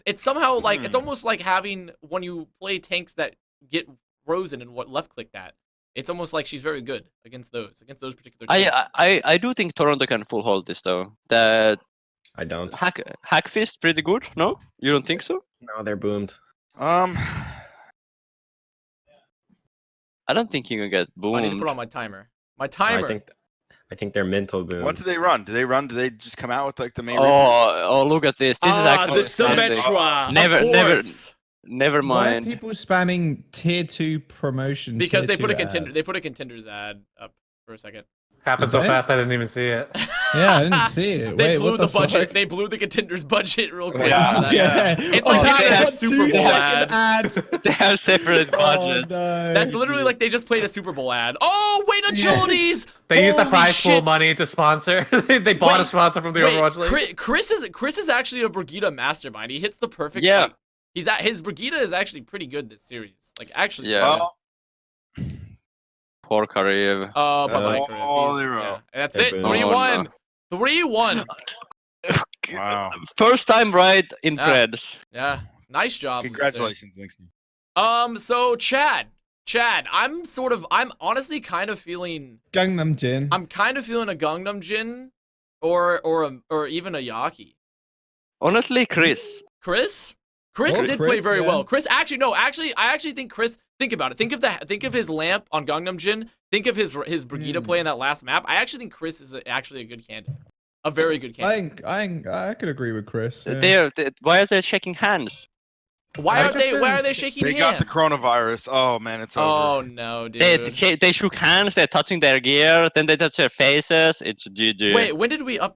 It's somehow like it's almost like having when you play tanks that get frozen and what left click that. It's almost like she's very good against those particular tanks. I do think Toronto can full hold this though. The I don't. Hackfist pretty good. No, you don't think so? No, they're boomed. I don't think you can get I need to boomed. put on my timer. My I timer. think they're mental boomed. What do they run? Do they just come out with like the May Reaper? Oh, look at this. This is actually the standing. Symmetra. Never- of never- course. Never Why are mind. people spamming tier 2 promotion? Because tier they put a 2 contender. ads? They put a contenders ad up for a second. Happened so fast I didn't even see it. Yeah, I didn't see it. They Wait, blew what the fuck? budget. They blew the contender's budget real quick. Yeah. for that. Yeah. It's like they they had had a Super Bowl ad. They have separate Oh, budgets. no. That's literally like they just played a Super Bowl ad. Oh, wait, agilities! They used the Holy prize pool shit. money to sponsor. They bought a sponsor from the Overwatch League. Chris is actually a Brigitte mastermind. He hits the perfect. Yeah. Like, his Brigitte is actually pretty good this series. Like actually. Yeah. Well, Poor Kareev. Oh, That's but all like, they wrote. yeah. That's Hey, it. boom. 3-1. 3-1. wow. First time right in Yeah. Preds. Yeah. Nice job. Linkzr. Congratulations, Linkzr. So Chad, I'm honestly kind of feeling. Gangnam Jin. I'm kind of feeling a Gangnam Jin, or even a Yaki. Honestly, Chris. Chris Or did play Chris, very yeah. well. Chris, actually, no, I actually think Chris. Think about it. Think of his lamp on Gangnam Jin. Think of his Brigitte play in that last map. I actually think Chris is actually a good candidate, a very good candidate. I could agree with Chris. Yeah. Why are they shaking hands? Why are they shaking They hands? got the coronavirus. Oh man, it's Oh over. no, dude. They shook hands. They're touching their gear. Then they touch their faces. It's GG. Wait, when did we up?